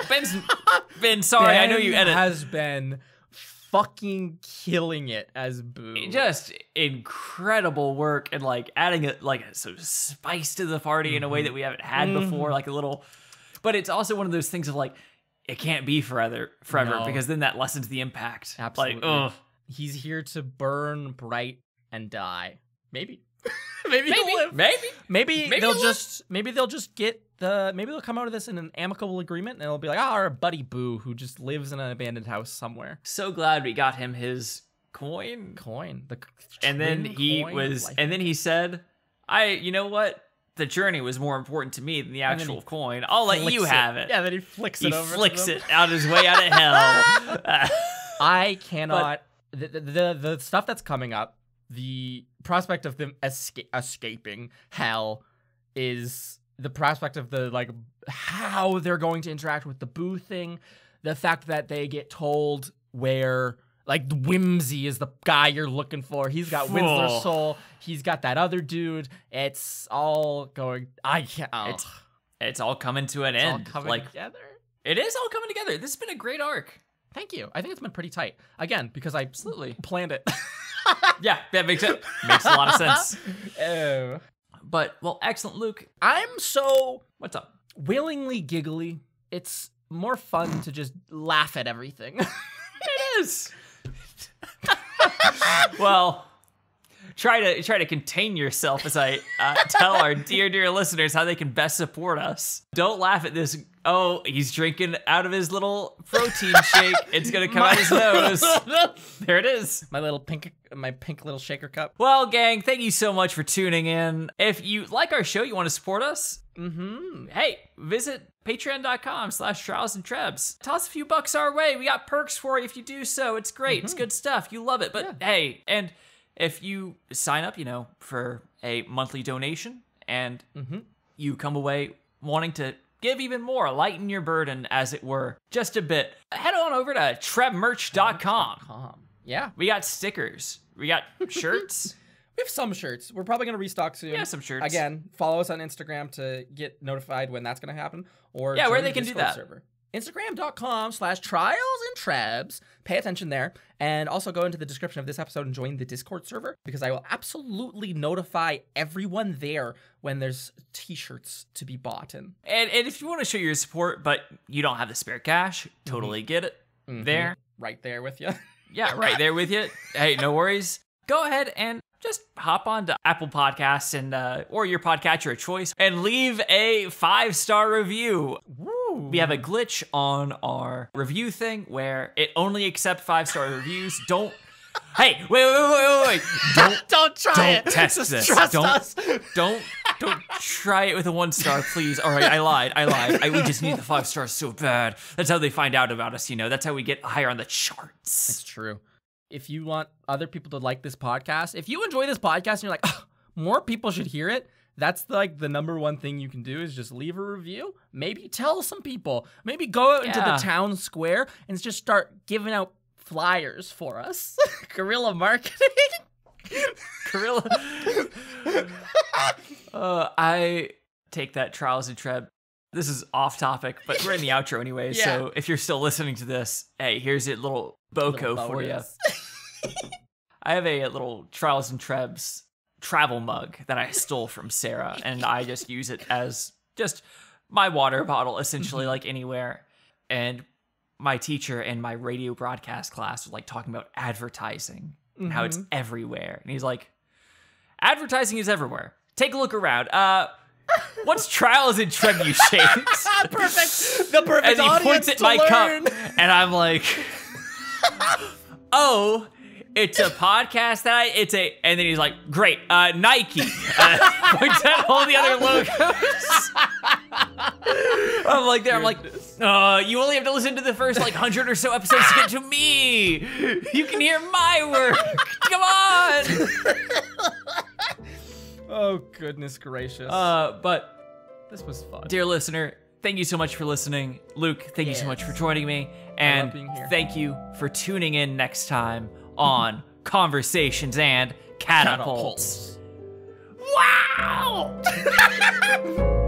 Ben, sorry, I know you edit. Has been fucking killing it as Boo. Just incredible work and like adding some spice to the party in a way that we haven't had before, like a little. But it's also one of those things of like, it can't be forever because then that lessens the impact. Absolutely. Like, he's here to burn bright and die. Maybe. maybe they'll come out of this in an amicable agreement and it'll be like, our buddy Boo who just lives in an abandoned house somewhere. So glad we got him his coin. And then he said, you know what? The journey was more important to me than the actual coin. I'll let you have it. Yeah, then he flicks it over. He flicks it out his way out of hell. I cannot. The stuff that's coming up, the prospect of them escaping hell is the prospect of the like how they're going to interact with the Boo thing, the fact that they get told where like Whimsy is the guy you're looking for. He's got Winsler's soul. He's got that other dude. It's all going. It's all coming to an end. All coming together. It is all coming together. This has been a great arc. Thank you. I think it's been pretty tight. Again, because I absolutely planned it. Yeah, that makes a lot of sense. Oh. But, well, excellent, Luke. I'm so... What's up? Willingly giggly. It's more fun to just laugh at everything. It is. Well, try to contain yourself as I tell our dear listeners how they can best support us. Don't laugh at this. Oh, he's drinking out of his little protein shake. It's gonna come out his nose. There it is. My pink little shaker cup. Well, gang, thank you so much for tuning in. If you like our show, you want to support us, hey, visit patreon.com/trialsandtrebs. Toss a few bucks our way. We got perks for you if you do so. It's great. It's good stuff. You love it. But hey, and if you sign up, for a monthly donation and you come away wanting to give even more, lighten your burden, as it were, just a bit, head on over to trebmerch.com. Yeah. We got stickers. We got shirts. We have some shirts. We're probably going to restock soon. Yeah, some shirts. Again, follow us on Instagram to get notified when that's going to happen. Or Yeah, where join they the can do Discord that. server. Instagram.com/trialsandtrebs. Pay attention there. And also go into the description of this episode and join the Discord server because I will absolutely notify everyone there when there's t-shirts to be bought. And if you want to show your support, but you don't have the spare cash, totally get it. There. Right there with you. Yeah, right there with you. Hey, no worries. Go ahead and just hop on to Apple Podcasts and or your podcatcher of choice and leave a 5-star review. Woo. We have a glitch on our review thing where it only accepts 5-star reviews. Don't. Hey, wait. Don't try it. Don't test Just this. trust us. Don't try it with a 1-star, please. All right, I lied. We just need the 5 stars so bad. That's how they find out about us, That's how we get higher on the charts. It's true. If you want other people to like this podcast, if you enjoy this podcast and you're like, oh, more people should hear it, that's like the number one thing you can do is just leave a review. Maybe tell some people. Maybe go out into the town square and just start giving out flyers for us. Guerrilla marketing. Gorilla. I take that Trials and Treb. This is off topic, but we're in the outro anyway. Yeah. So if you're still listening to this, hey, here's a little Boko for you. bonus. I have a little Trials and Trebs travel mug that I stole from Sarah, and I just use it as just my water bottle, essentially, like anywhere. And my teacher in my radio broadcast class was like talking about advertising and how it's everywhere. And he's like, advertising is everywhere. Take a look around. What's Trials and Trebuchets? Perfect. The perfect And he audience points at to my learn. cup, and I'm like, oh, it's a podcast and then he's like, great, Nike. Points at all the other logos. I'm like, you only have to listen to the first 100 or so episodes to get to me. You can hear my work. Come on. Oh, goodness gracious. But this was fun. dear listener, thank you so much for listening. Luke, thank you so much for joining me. And being here. thank you for tuning in next time on Conversations and Catapults. Catapults. Wow!